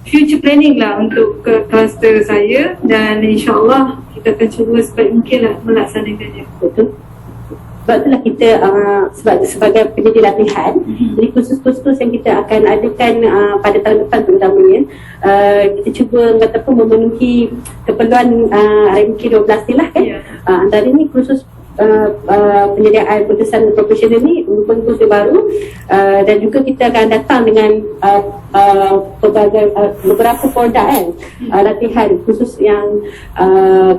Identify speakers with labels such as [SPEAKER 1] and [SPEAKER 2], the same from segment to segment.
[SPEAKER 1] future planning lah untuk ke kluster saya, dan insyaAllah kita akan cuba sebaik mungkin lah melaksanakannya.
[SPEAKER 2] Betul. Sebab itulah kita sebagai penyedia latihan, jadi kursus-kursus yang kita akan adakan pada tahun depan terutamanya, kita cuba katakan memenuhi keperluan RMK 12 ni lah kan. Antara ni kursus penyediaan putusan profesional ni merupakan kursus baru, dan juga kita akan datang dengan beberapa produk latihan khusus yang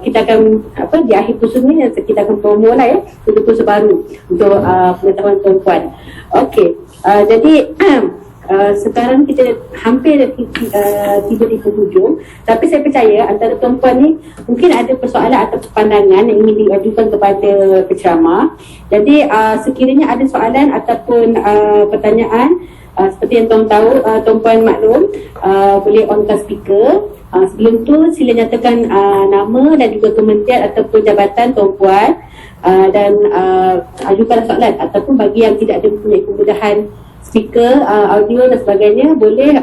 [SPEAKER 2] kita akan di akhir kursus ni kita akan promo lah untuk kursus baru untuk pengetahuan perempuan. Okey, jadi sekarang kita hampir tiba di penghujung, tapi saya percaya antara perempuan ni mungkin ada persoalan atau pandangan yang ingin diajukan kepada penceramah. Jadi sekiranya ada soalan ataupun pertanyaan, seperti yang tuan tahu, tuan-puan maklum, boleh on-call speaker. Sebelum tu sila nyatakan nama dan juga kementerian ataupun jabatan tuan-puan, dan ajukan soalan, ataupun bagi yang tidak ada mempunyai kemudahan speaker, audio dan sebagainya, boleh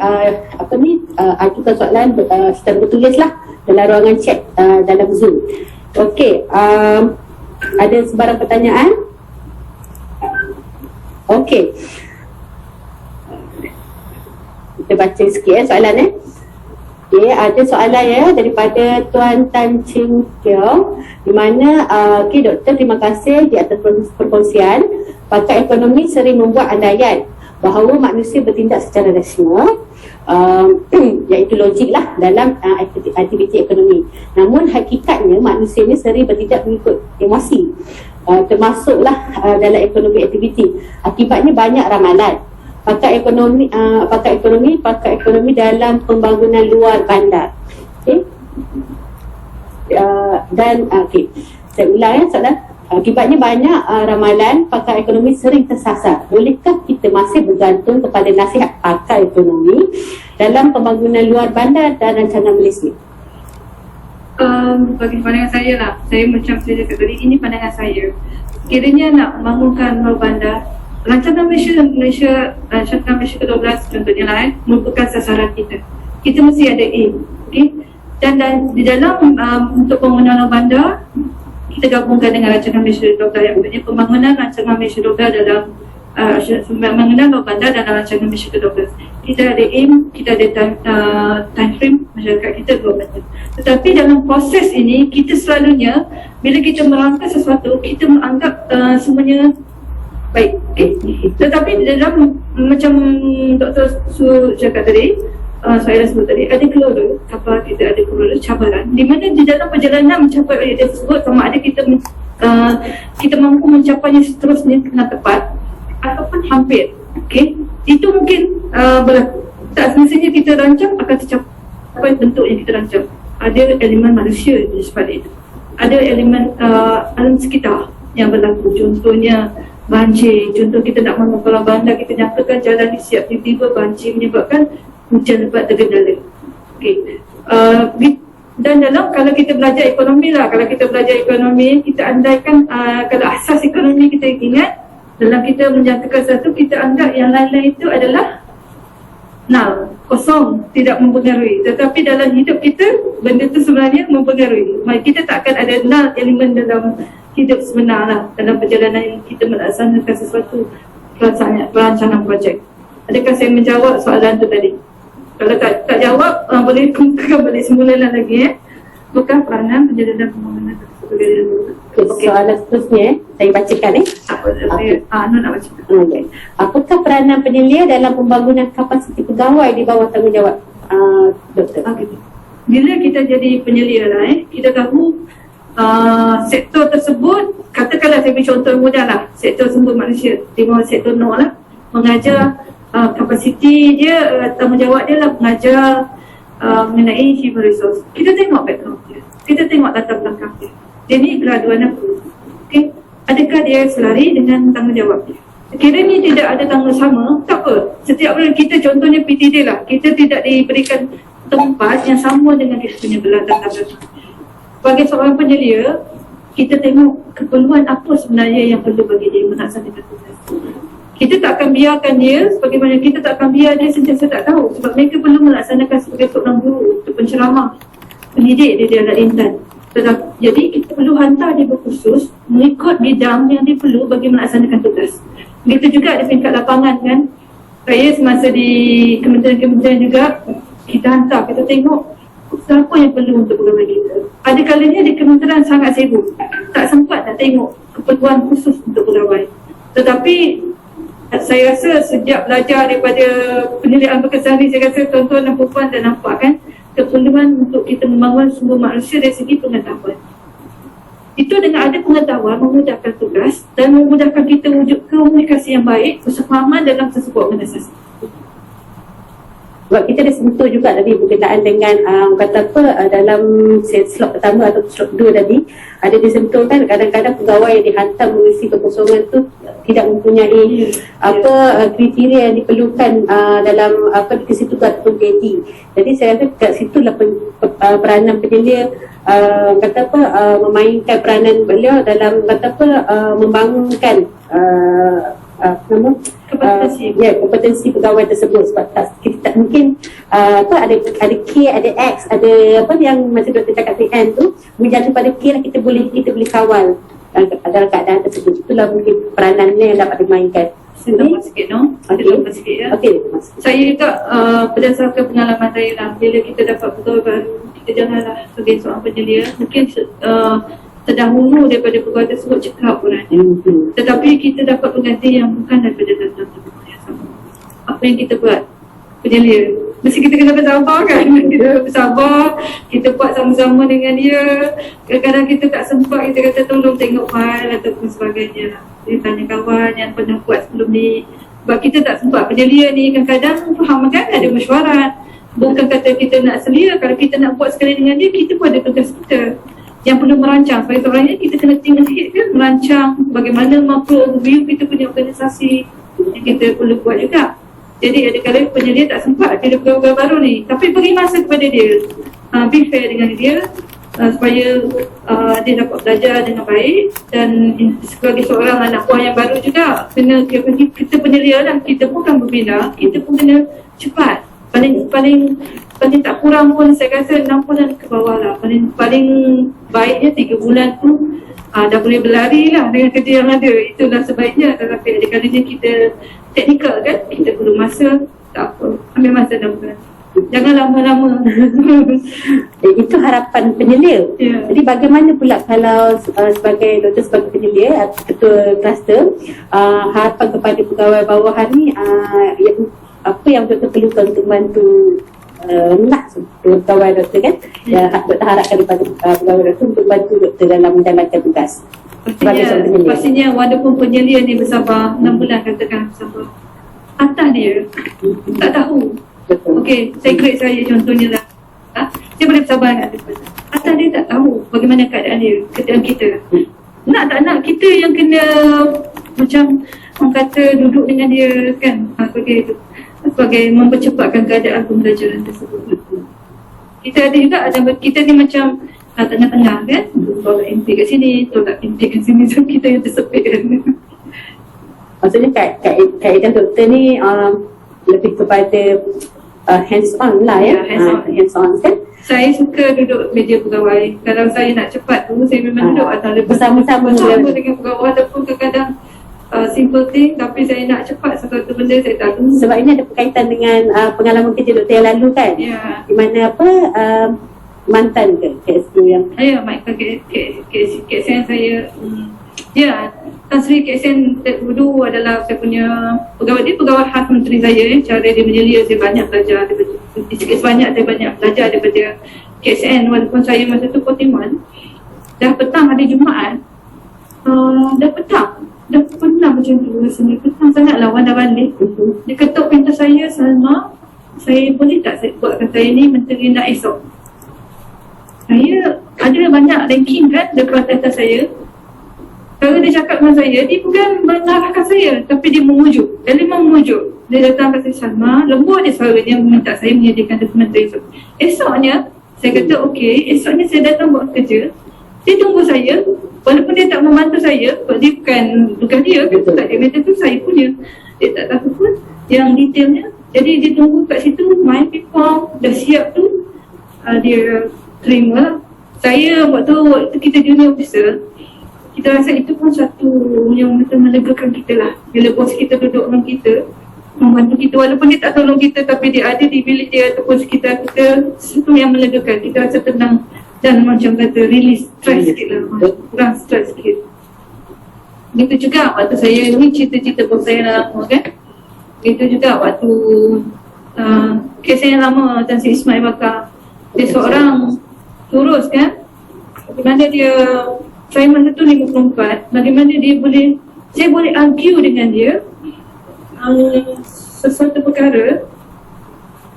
[SPEAKER 2] ajukan soalan secara bertulis lah dalam ruangan chat dalam Zoom. Okey, ada sebarang pertanyaan? Okey, kita baca sikit soalan Okay, ada soalan daripada Tuan Tan Ching Kiong, di mana Doktor, terima kasih di atas perkongsian. Pakar ekonomi sering membuat andaian bahawa manusia bertindak secara rasional, iaitu logik lah dalam aktiviti ekonomi. Namun hakikatnya manusia ni sering bertindak mengikut emosi, termasuklah dalam ekonomi aktiviti. Akibatnya banyak ramalan. Pakar ekonomi dalam pembangunan luar bandar. Okey. Saya ulang soalan. Akibatnya banyak ramalan pakar ekonomi sering tersasar. Bolehkah kita masih bergantung kepada nasihat pakar ekonomi dalam pembangunan luar bandar dan rancangan Malaysia?
[SPEAKER 1] Bagi pandangan saya lah, saya macam saya cakap tadi, ini pandangan saya. Kiranya nak bangunkan luar bandar, rancangan Malaysia ke-12 contohnya lah, merupakan sasaran kita. Kita mesti ada aim, okay? Dan di dalam untuk pembangunan luar bandar, kita gabungkan dengan rancangan Malaysia 12 yang berikutnya, pembangunan rancangan Malaysia 12 dalam pembangunan luar bandar dalam rancangan Malaysia ke-12. Kita ada aim, kita ada time frame masyarakat kita 2 tahun. Tetapi dalam proses ini, kita selalunya bila kita merangka sesuatu, kita menganggap semuanya baik, okay? Tetapi dalam macam Dr. Su cakap tadi, saya sebut tadi, ada keluar kapal kita, ada keluar cabaran, di mana di dalam perjalanan mencapai ayat tersebut, sama ada kita mampu mencapainya seterusnya dengan tepat ataupun hampir, okay? Itu mungkin berlaku. Tak semestinya kita rancang akan tercapai bentuk yang kita rancang. Ada elemen manusia di sebalik itu, ada elemen alam sekitar yang berlaku. Contohnya banjir, contoh kita nak bangun kolam bandar, kita nyatakan jalan ni siap, tiba-tiba banjir menyebabkan hujan lebat tergendala. Okay. Dan kalau kita belajar ekonomi lah, kita andaikan kalau asas ekonomi kita ingat, dalam kita menyatakan satu, kita anggap yang lain-lain itu adalah nol, kosong, tidak mempengaruhi. Tetapi dalam hidup kita, benda itu sebenarnya mempengaruhi. Kita tak akan ada nol elemen dalam hidup sebenar lah, dalam perjalanan yang kita melaksanakan sesuatu perancangan projek. Adakah saya menjawab soalan tu tadi? Kalau tak jawab, boleh kemukakan balik semula lagi. Bukan peranan penjelasan pembangunan tersebut.
[SPEAKER 2] Okay. Soalan seterusnya saya bacakan
[SPEAKER 1] nak baca.
[SPEAKER 2] Okay. Apakah peranan penyelia dalam pembangunan kapasiti pegawai di bawah tanggungjawab Doktor?
[SPEAKER 1] Bila kita jadi penyelia lah, kita tahu sektor tersebut, katakanlah saya beri contoh mudah lah, sektor sumber manusia di bawah sektor NOR lah, mengajar kapasiti dia, tanggungjawab dia lah mengajar mengenai human resource. Kita tengok background dia, kita tengok latar belakang dia, dia ni graduan apa, okay? Adakah dia selari dengan tanggungjawab dia? Sekiranya tidak ada tanggung sama, tak apa, setiap bulan kita, contohnya PTD lah, kita tidak diberikan tempat yang sama dengan dia punya latar belakang. Sebagai seorang penyelia, kita tengok keperluan apa sebenarnya yang perlu bagi dia melaksanakan tugas. Kita tak akan biarkan dia, sebagaimana kita tak akan biar dia sentiasa tak tahu, sebab mereka belum melaksanakan sebagai seorang guru untuk penceramah, pendidik dia di anak intan. Jadi kita perlu hantar dia berkursus mengikut bidang yang dia perlu bagi melaksanakan tugas. Begitu juga di tingkat lapangan kan. Saya semasa di kementerian-kementerian juga, kita hantar, kita tengok siapa yang perlu untuk pegawai kita. Ada kalanya di kementerian sangat sibuk, tak sempat nak tengok keperluan khusus untuk pegawai. Tetapi saya rasa sejak belajar daripada penilaian berkesan ni, saya rasa tuan-tuan dan puan dah nampak kan keperluan untuk kita membangun sumber manusia dari segi pengetahuan. Itu dengan ada pengetahuan memudahkan tugas dan memudahkan kita wujud komunikasi yang baik, kesepahaman dalam sesebuah organisasi.
[SPEAKER 2] Sebab kita dah sentuh juga tadi berkenaan dengan kata apa dalam slot pertama atau slot 2 tadi ada disentuh kan kadang-kadang pegawai yang dihantar mengisi kekosongan tu tidak mempunyai kriteria yang diperlukan dalam dikasih tugas ataupun PhD. Jadi saya rasa kat situlah peranan penyelia memainkan peranan beliau dalam membangunkan kompetensi pegawai tersebut. Sebab kita tak mungkin ada K, ada X, ada apa yang macam Dr. cakap PN tu menjadi pada K lah kita boleh kawal dalam keadaan tersebut. Itulah mungkin peranannya yang dapat dimainkan.
[SPEAKER 1] Saya tambah sikit sikit ya.
[SPEAKER 2] Okey.
[SPEAKER 1] Saya juga berdasarkan pengalaman saya lah, bila kita dapat pegawai baru, kita janganlah sebagai seorang penyelia mungkin terdahulu daripada pegawai tersebut cekap orangnya. Tetapi kita dapat pengganti yang bukan daripada datang pegawai yang sama. Apa yang kita buat penyelia, mesti kita kena bersabar kan. Kita bersabar, kita buat sama-sama dengan dia. Kadang-kadang kita tak sempat, kita kata tolong tengok file ataupun sebagainya. Dia tanya kawan yang pernah buat sebelum ni. Sebab kita tak sempat. Penyelia ni kadang-kadang faham kan ada mesyuarat. Bukan kata kita nak selia, kalau kita nak buat sekali dengan dia, kita pun ada tugas kita yang perlu merancang. Sebagai seorangnya kita kena tinggal sikit kan, merancang bagaimana makro overview kita punya organisasi yang kita perlu buat juga. Jadi ada kala penyelia tak sempat, dia ada pegawai baru ni, tapi beri masa kepada dia, be fair dengan dia, supaya dia dapat belajar dengan baik. Dan sebagai seorang anak buah yang baru juga, kena kita penyelia lah, kita bukan berbina, kita pun kena cepat. Paling tak kurang pun saya rasa 6 bulan ke bawah lah. Paling baiknya 3 bulan tu dah boleh berlari lah dengan kerja yang ada. Itulah sebaiknya. Tetapi ada kalanya kita teknikal kan, kita perlu masa, tak apa, ambil masa 6 bulan. Jangan lama-lama.
[SPEAKER 2] Itu harapan penyelia. Jadi bagaimana pula kalau sebagai doktor, sebagai penyelia, ketua kluster, harapan kepada pegawai bawahan ni, apa yang doktor perlukan untuk bantu nak pegawai doktor kan, doktor harapkan daripada pegawai doktor untuk bantu doktor dalam menjalankan tugas.
[SPEAKER 1] Pastinya walaupun penyelia ni bersabar 6 bulan, katakan bersabar, atas dia tak tahu. Okey, saya grade saya contohnya lah, dia boleh bersabar dengan atas. Atas dia tak tahu bagaimana keadaan dia, keadaan kita. Nak tak nak, kita yang kena macam orang kata duduk dengan dia kan, sebagai mempercepatkan keadaan pembelajaran tersebut. Kita ada juga, kita ni macam tengah-tengah kan, tolak MP kat sini, tolak MP kat sini, so kita yang tersepit kan.
[SPEAKER 2] Maksudnya kaedah doktor ni lebih kepada hands on lah ya. Hands on kan.
[SPEAKER 1] Saya suka duduk meja pegawai. Kalau saya nak cepat tu, saya memang duduk atau
[SPEAKER 2] bersama-sama
[SPEAKER 1] dengan pegawai, ataupun kadang-kadang simple thing, tapi saya nak cepat sesuatu benda, saya tak tunggu.
[SPEAKER 2] Sebab ini ada berkaitan dengan pengalaman kerja doktor yang lalu kan. Di mana mantan ke KSU yang
[SPEAKER 1] mantan KSN saya. Tan Sri KSN dulu adalah saya punya pegawai. Dia pegawai khas menteri saya. Cara dia menyelia, saya banyak belajar daripada, saya banyak belajar daripada KSN. Walaupun saya masa tu Kotiman, dah petang hari Jumaat, dah pernah macam tu rasanya. Petang sangatlah wanda-wanda. Dia ketuk pintu saya, Salma, saya boleh tak saya buatkan saya ni menteri nak esok. Saya ada banyak ranking kan depan atas saya. Kalau dia cakap dengan saya, dia bukan mengarahkan saya, tapi dia memujuk. Dia memang memujuk. Dia datang ke saya, Salma, lembut dia suara dia minta saya menyediakan dokumen esok. Esoknya, saya kata okey, esoknya saya datang buat kerja. Dia tunggu saya, walaupun dia tak membantu saya, sebab dia bukan dia, kan? Tak, dia kata tu saya punya. dia tak tahu pun yang detailnya. Jadi dia tunggu kat situ, main pingpong, dah siap tu, dia terima. Saya waktu kita junior officer, kita rasa itu pun satu yang betul melegakan kita lah. Bila bos kita duduk dengan kita, membantu kita, walaupun dia tak tolong kita, tapi dia ada di bilik dia ataupun sekitar kita, satu yang melegakan. Kita rasa tenang dan macam kata release stress sikit lah, kurang stress sikit. Begitu juga waktu saya ni cerita-cerita bos saya lama kan. Begitu juga waktu kes yang lama Tan Sri Ismail Bakar. Dia seorang kurus kan. Bagaimana dia, saya masa tu 54, bagaimana dia boleh, saya boleh argue dengan dia sesuatu perkara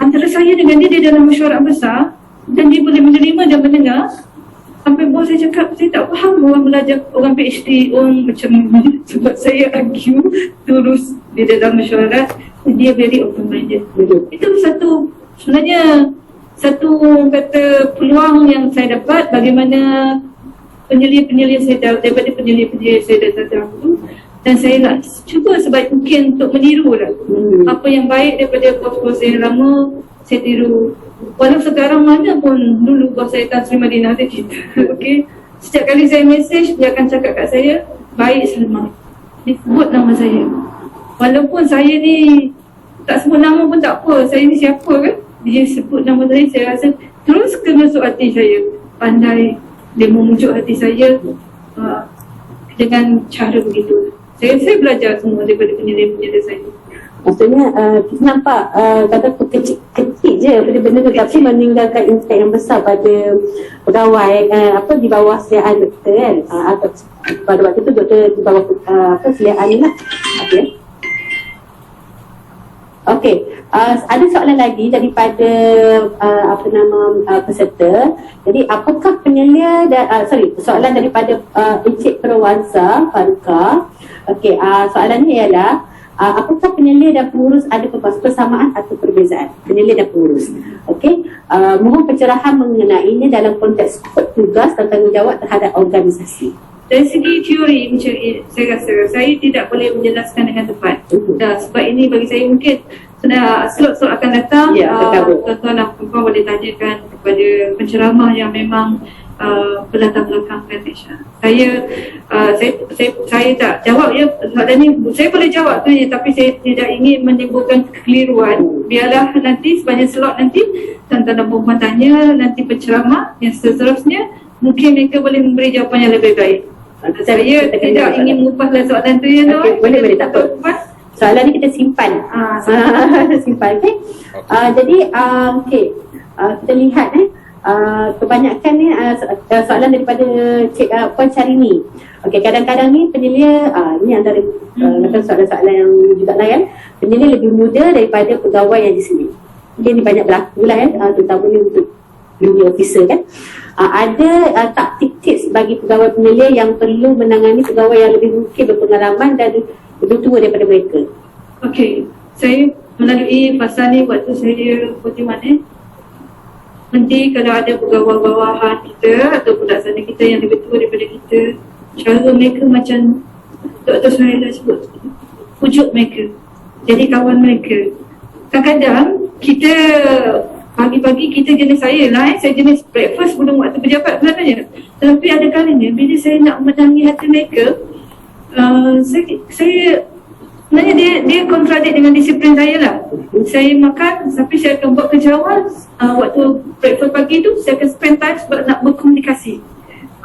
[SPEAKER 1] antara saya dengan dia dalam mesyuarat besar, dan dia boleh menerima dan mendengar. Sampai bos saya cakap, saya tak faham orang belajar, orang PhD, orang macam ni. Sebab saya argue terus di dalam mesyuarat, dia very open minded. Itu satu, sebenarnya satu kata peluang yang saya dapat, bagaimana penyelidik-penyelidik saya daripada penyelidik-penyelidik saya datang tu, dan saya nak cuba sebaik mungkin untuk meniru lah. Apa yang baik daripada bos-bos saya yang lama, saya tiru. Walau sekarang mana pun, dulu bos saya Tan Sri Madinah dia kita. Okay. Setiap kali saya mesej, dia akan cakap kat saya, baik Salma. Dia sebut nama saya. Walaupun saya ni tak sebut nama pun tak apa, saya ni siapa kan. Dia sebut nama saya rasa terus ke masuk hati saya. Pandai dia memujuk hati saya dengan cara begitu. Saya belajar semua daripada penyelidik-penyelidik saya.
[SPEAKER 2] Maksudnya kita nampak kata kecil je benda-benda tu, tapi meninggalkan impact yang besar pada pegawai di bawah sediaan kita kan, atau pada waktu tu doktor di bawah sediaan ni lah. Okey, ada soalan lagi daripada peserta. Jadi apakah penyelia soalan daripada Encik Perwansa Faruka. Okey, soalan ni ialah apakah penyelia dan pengurus ada persamaan atau perbezaan? Penyelia dan pengurus. Okey, mohon pencerahan mengenainya dalam konteks skop tugas dan tanggungjawab terhadap organisasi.
[SPEAKER 1] Dari segi teori, macam saya rasa saya tidak boleh menjelaskan dengan tepat. Sebab ini bagi saya mungkin slot-slot akan datang, tuan-tuan dan puan boleh tanyakan kepada penceramah yang memang berlatar belakangkan Malaysia. Saya tak jawab ya soalan ni. Saya boleh jawab tu je, tapi saya tidak ingin menimbulkan kekeliruan. Biarlah nanti sepanjang slot nanti tuan-tuan dan puan tanya, nanti penceramah yang seterusnya mungkin mereka boleh memberi jawapan yang lebih baik. Saya tidak ingin mengupaslah soalan tu ya.
[SPEAKER 2] Boleh tak apa. Soalan ni kita simpan. Simpan, okey. Jadi kita lihat kebanyakan ni soalan daripada Cik Puan Carini. Okey, kadang-kadang ni penyelia ni antara soalan-soalan yang juga lain. Penyelia lebih muda daripada pegawai yang di sini. Dia ni banyak berlaku lah terutamanya untuk junior officer kan. Ada taktik tips bagi pegawai penyelia yang perlu menangani pegawai yang lebih mungkin berpengalaman dan lebih tua daripada mereka. Okey,
[SPEAKER 1] saya melalui pasal ni waktu saya Putih nanti kalau ada pegawai bawahan kita atau pelaksana kita yang lebih tua daripada kita, cara mereka macam Dr. Suhaila sebut, pujuk mereka, jadi kawan mereka. Kadang-kadang kita pagi-pagi kita jenis saya jenis breakfast sebelum waktu pejabat sebenarnya. Tetapi ada kalanya bila saya nak menangi hati mereka, saya sebenarnya dia kontradik dengan disiplin saya lah. Saya makan tapi saya akan buat kerja awal. Waktu breakfast pagi tu saya akan spend time sebab nak berkomunikasi.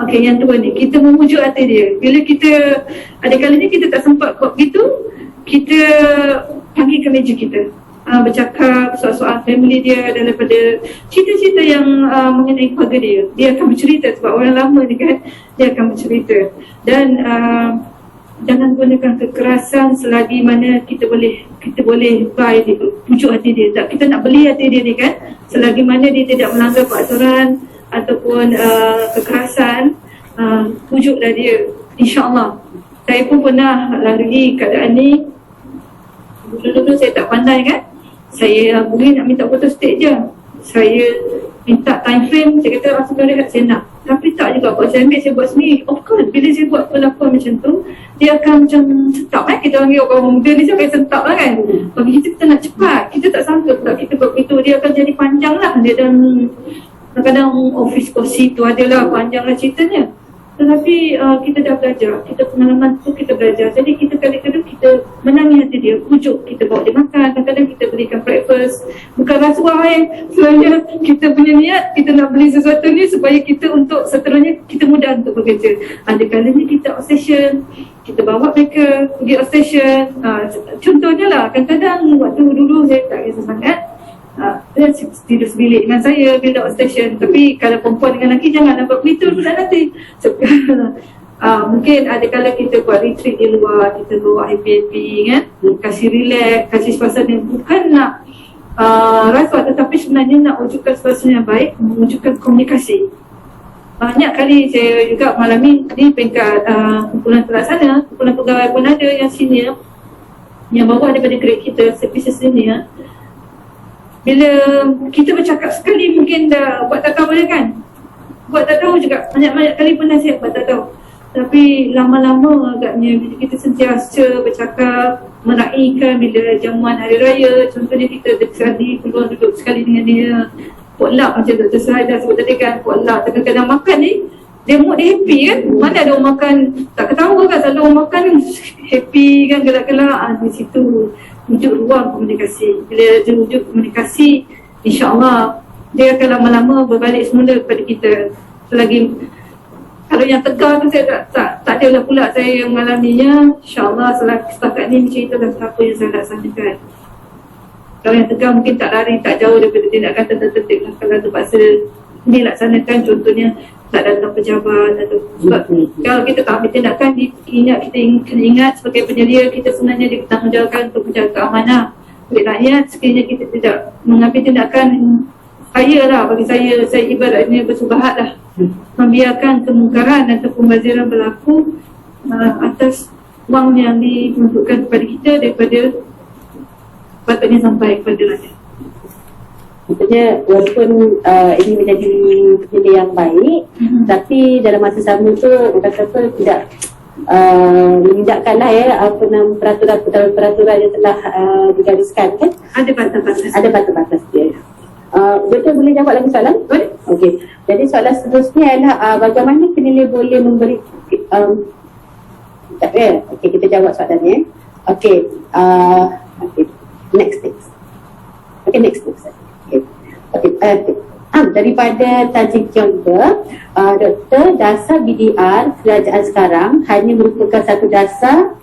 [SPEAKER 1] Okey, yang tua ni kita memujuk hati dia. Bila kita ada kalanya kita tak sempat buat begitu, kita panggil ke meja kita, bercakap soal-soal family dia dan daripada cerita-cerita yang mengenai keluarga dia. Dia akan bercerita sebab orang lama ni kan, dia akan bercerita. Dan jangan gunakan kekerasan selagi mana kita boleh buy dia, pujuk hati dia. Tak, kita nak beli hati dia ni kan, selagi mana dia tidak melanggar peraturan ataupun kekerasan, pujuklah dia, insya-Allah. Saya pun pernah lalui keadaan ni. Dulu-dulu saya tak pandai kan, saya boleh nak minta foto state je. Saya minta time frame, saya kata rasa rehat saya nak. Tapi tak juga, buat saya ambil, saya buat sendiri. Of course, bila saya buat pelakon macam tu, dia akan macam sentak kita panggil orang muda ni sampai sentak lah kan. Bagi kita nak cepat, kita tak sangka tak kita buat begitu, dia akan jadi panjang lah. Dia dan kadang-kadang office kursi tu adalah panjang lah ceritanya. Tetapi kita dah belajar, kita pengalaman tu kita belajar. Jadi kita kadang-kadang kita menangi hati dia, pujuk, kita bawa dia makan, kadang-kadang kita belikan breakfast. Bukan rasuah sebenarnya kita punya niat, kita nak beli sesuatu ni supaya kita untuk seterusnya kita mudah untuk bekerja. Ada kalanya kita outstation, kita bawa mereka pergi outstation. Contohnya lah, kadang-kadang waktu dulu saya tak kisah sangat, dia tidur sebilik dengan saya bila outstation. Tapi kalau perempuan dengan lelaki jangan buat begitu pula nanti. Mungkin ada kala kita buat retreat di luar, kita bawa Airbnb kan, kasih relax, kasih suasana, bukan nak rasuah, tetapi sebenarnya nak wujudkan suasana yang baik, mewujudkan komunikasi. Banyak kali saya juga malam ni peringkat kumpulan pelaksana, kumpulan pegawai pun ada yang senior, yang bawah daripada grade kita, services senior. Bila kita bercakap sekali mungkin dah buat tak tahu dia kan. Buat tak tahu juga, banyak-banyak kali pun nasihat buat tak tahu. Tapi lama-lama agaknya bila kita sentiasa bercakap, meraihkan bila jamuan hari raya, contohnya kita sekali peluang duduk sekali dengan dia, potluck macam Dr. Sahadah sebut tadi kan, potluck kadang-kadang makan ni dia mood dia happy kan. Mana ada orang makan tak ketawa kan, selalu orang makan happy kan, gelak-gelak. Di situ wujud ruang komunikasi. Bila dia wujud komunikasi, insyaAllah dia akan lama-lama berbalik semula kepada kita. Selagi kalau yang tegar tu saya tak adalah pula saya yang mengalaminya. InsyaAllah setakat ni macam itulah apa yang saya laksanakan. Kalau yang tegar mungkin tak lari, tak jauh daripada tindakan tertentu. Kalau terpaksa dilaksanakan, contohnya tak datang pejabat atau sebab kalau kita tak ambil tindakan, kita ingat sebagai penyelia kita sebenarnya ditanggungjawabkan untuk menjaga amanah oleh rakyat. Sekiranya kita tidak mengambil tindakan, bagi saya ibaratnya bersubahat lah, membiarkan kemungkaran atau pembaziran berlaku atas wang yang ditunjukkan kepada kita daripada patutnya sampai kepada rakyat.
[SPEAKER 2] Maksudnya walaupun ini menjadi penyelia yang baik, tapi dalam masa sama tu orang kata tidak menindakkanlah peraturan-peraturan yang telah digariskan kan? Ada batas-batas dia. Betul, boleh jawab lagi soalan? Boleh. Okey. Jadi soalan seterusnya adalah bagaimana penilai boleh memberi okey, kita jawab soalan ni. Okey. Next. Okay, next. Daripada Tajik Jongga, Dr. dasar BDR kerajaan sekarang hanya merupakan satu dasar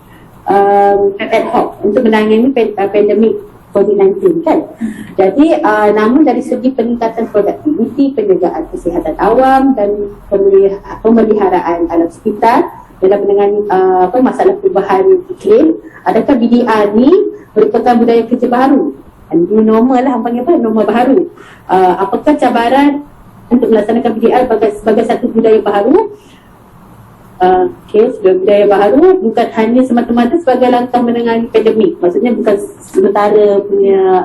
[SPEAKER 2] ad hoc untuk menangani pandemik COVID-19 kan. Jadi namun dari segi peningkatan produktiviti, penjagaan kesihatan awam dan pemeliharaan alam sekitar dalam menangani masalah perubahan iklim, adakah BDR ni merupakan budaya kerja baru? New normal lah, panggil apa? Normal baru. Apakah cabaran untuk melaksanakan BDR sebagai satu budaya baru? Sebagai budaya baru bukan hanya semata-mata sebagai langkah menangani pandemik. Maksudnya bukan sementara punya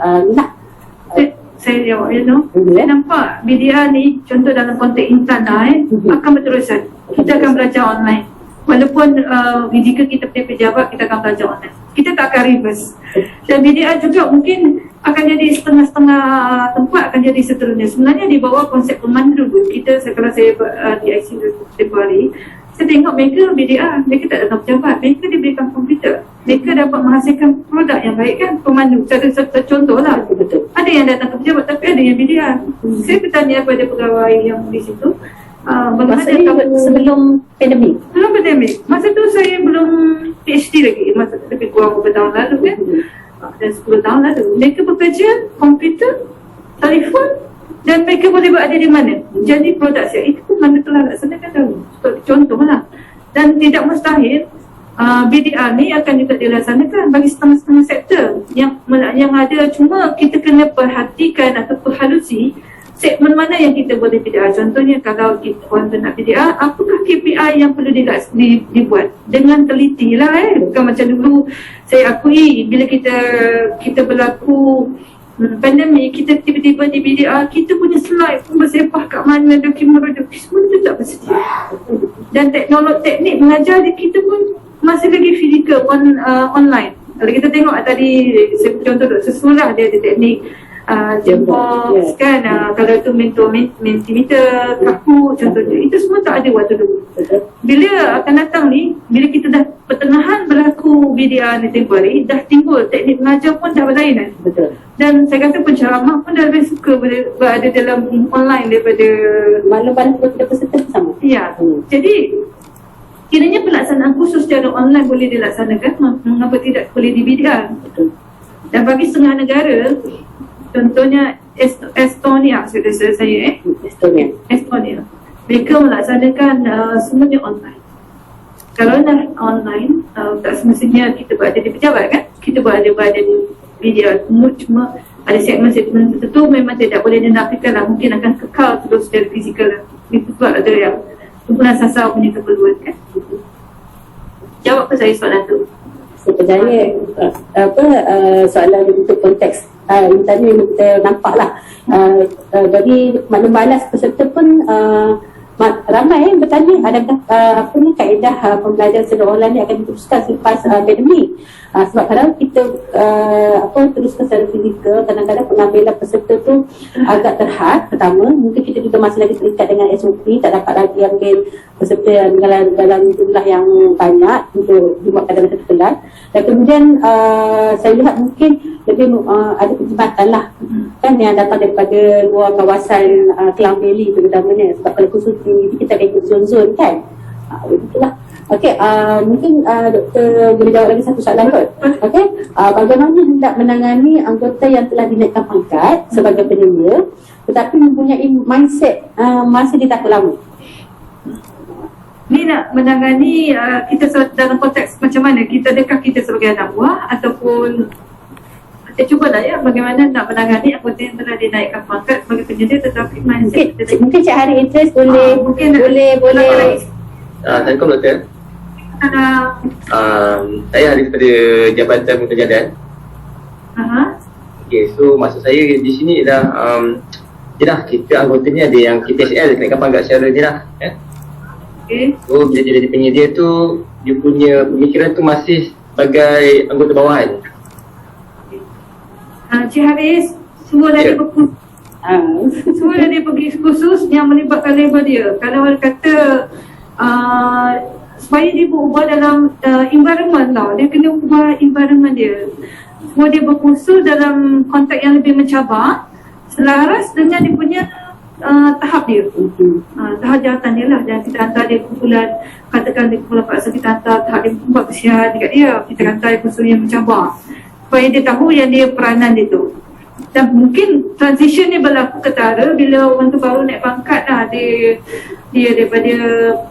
[SPEAKER 1] saya jawab nampak BDR ni contoh dalam konteks intan akan berterusan. Kita akan belajar online. Walaupun jika kita punya pejabat, kita akan belajar online. Kita tak akan reverse. Dan BDR juga mungkin akan jadi setengah-setengah tempat, akan jadi seterusnya. Sebenarnya di bawah konsep pemandu dulu. Kalau saya di IC tempoh hari, saya tengok mereka BDR, mereka tak datang pejabat, mereka diberikan komputer, mereka dapat menghasilkan produk yang baik kan, pemandu. Satu contoh lah. Ada yang datang ke pejabat tapi ada yang BDR. Saya bertanya kepada pegawai yang di situ, sebelum pandemik. Sebelum pandemik. Masa tu saya belum PhD lagi. Masa tu lebih kurang beberapa tahun lalu kan. Dan 10 tahun lalu. Mereka bekerja, komputer, telefon, dan mereka boleh berada di mana. Jadi produk saya itu pun mana telah laksanakan dahulu. Contohlah. Dan tidak mustahil BDR ni akan juga dilaksanakan bagi setengah-setengah sektor yang ada. Cuma kita kena perhatikan atau perhalusi segmen mana yang kita boleh BDR. Contohnya kalau kita orang tu nak BDR, apakah KPI yang perlu dibuat dengan teliti lah bukan macam dulu. Saya akui bila kita berlaku pandemik, kita tiba-tiba di BDR, kita punya slide pun bersepah kat mana, dokumen semua tu tak bersedia. Dan teknik mengajar kita pun masih lagi fizikal, online. Kalau kita tengok tadi, contoh Dr. Surah, dia ada teknik jempol, kan, kalau tu mentimeter, kaku contohnya, itu semua tak ada waktu dulu. Bila akan datang ni, bila kita dah pertengahan berlaku BDR ni tempoh hari, dah timbul teknik mengajar pun dah berlainan.
[SPEAKER 2] Betul.
[SPEAKER 1] Dan saya kata penceramah pun dah lebih suka berada dalam online daripada
[SPEAKER 2] Maklum kepada peserta sama.
[SPEAKER 1] ya. Jadi kiranya pelaksanaan kursus secara online boleh dilaksanakan, mengapa tidak boleh di BDR?
[SPEAKER 2] Betul.
[SPEAKER 1] Dan bagi setengah negara, contohnya Estonia, Estonia, mereka melaksanakan semuanya online. Kalau dah online, tak semestinya kita berada di pejabat kan? Kita berada di BDR, cuma ada segmen-segmen tertentu memang tidak boleh dinafikan lah, mungkin akan kekal terus secara fizikal lah. Itu sebab ada yang kumpulan sasar punya keperluan kan. Jawab ke saya soalan tu?
[SPEAKER 2] Saya percaya soalan untuk konteks tadi kita nampak lah. Jadi maklum balas peserta pun ramai yang bertanya adakah kaedah pembelajaran secara online ni akan diteruskan selepas akademik. Sebab kadang kita teruskan secara fizikal, kadang-kadang pengambilan peserta tu agak terhad. Pertama, mungkin kita juga masih lagi terikat dengan SOP, tak dapat lagi ambil peserta yang dalam jumlah yang banyak untuk dibuatkan dalam satu kelas. Dan kemudian saya lihat mungkin lebih ada perkhidmatan lah kan, yang datang daripada luar kawasan Klang Valley terutamanya, sebab kalau khusus kita akan ikut zon-zon kan. Begitulah. Okey, mungkin doktor boleh jawab lagi satu soalan kot. Okey, bagaimana hendak menangani anggota yang telah dinaikkan pangkat sebagai penyelia tetapi mempunyai mindset masih ditakut lama?
[SPEAKER 1] Ni nak menangani kita dalam konteks macam mana? Kita dekat kita sebagai anak buah ataupun kita cubalah ya bagaimana nak menangani anggota yang telah dinaikkan pangkat sebagai penyelia tetapi mindset
[SPEAKER 2] Mungkin Cik Hari interest boleh boleh.
[SPEAKER 3] Assalamualaikum doktor. Saya hari daripada Jabatan Pengajaran. Okey, so maksud saya di sini dah kita anggota ni ada yang KPSL kenaikan pangkat secara ni lah ya.
[SPEAKER 1] Okay.
[SPEAKER 3] So bila dia jadi penyedia tu, dia punya pemikiran tu masih sebagai anggota bawahan.
[SPEAKER 1] Cik Haris, semua dah dia berkursus. Semua dah dia pergi kursus yang melibatkan label dia. Kalau orang kata supaya dia berubah dalam environment tau, dia kena ubah environment dia. Semua dia berkursus dalam konteks yang lebih mencabar, selaras dengan dia punya tahap dia. Tahap jawatan dia lah. Dan kita hantar dia kumpulan, katakan dia kumpulan paksa, kita hantar tahap dia buat kesian dekat dia, kita hantar dia kursus yang mencabar supaya dia tahu yang dia peranan dia tu. Dan mungkin transition ni berlaku ketara bila orang tu baru naik pangkat lah, dia daripada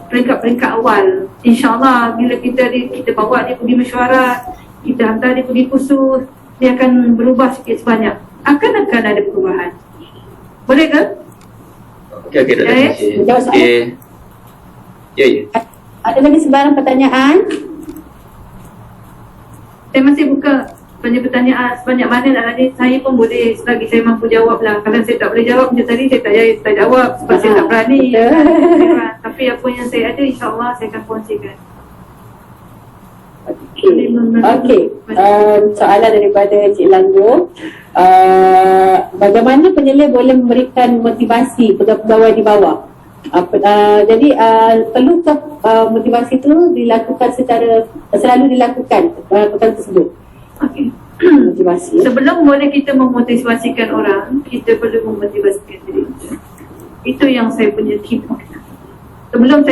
[SPEAKER 1] peringkat-peringkat awal. InsyaAllah bila kita bawa dia pergi mesyuarat, kita hantar dia pergi kursus, dia akan berubah sikit sebanyak. Akan ada perubahan. Boleh ke?
[SPEAKER 3] Okey, terima kasih.
[SPEAKER 2] Jawab soalan.
[SPEAKER 3] Okey. Ya.
[SPEAKER 2] Ada lagi sebarang pertanyaan?
[SPEAKER 1] Saya masih buka banyak pertanyaan sebanyak mana nak tadi. Saya pun boleh selagi saya mampu jawab lah. Kalau saya tak boleh jawab macam tadi, saya tak jawab sebab saya tak berani. Tapi apa yang saya ada, insyaAllah saya akan kongsikan.
[SPEAKER 2] Okey. Soalan daripada Cik Langgo. Bagaimana penyelia boleh memberikan motivasi pegawai di bawah? Jadi perlukah motivasi itu dilakukan selalu dilakukan perkara tersebut?
[SPEAKER 1] Okey.
[SPEAKER 2] Motivasi.
[SPEAKER 1] Sebelum boleh kita memotivasikan orang, kita perlu memotivasikan diri kita. Itu yang saya punya key point. Sebelum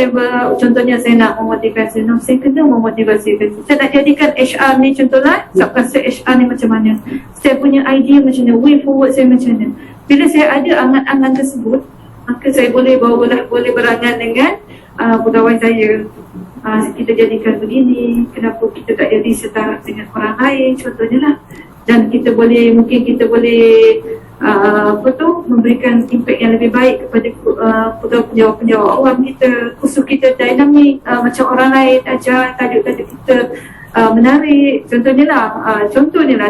[SPEAKER 1] contohnya saya nak memotivasi, saya kena memotivasikan. Saya nak jadikan HR ni contohlah, subconscious HR ni macam mana, saya punya idea macam mana, way forward saya macam mana. Bila saya ada angan-angan tersebut, maka saya boleh berangan dengan pegawai saya. Kita jadikan begini, kenapa kita tak jadi setara dengan orang lain contohnya lah. Dan kita boleh, mungkin kita boleh memberikan impact yang lebih baik kepada penjawab-penjawab awam kita. Kursus kita dinamik, macam orang lain ajar tajuk-tajuk kita menarik, contohnya lah.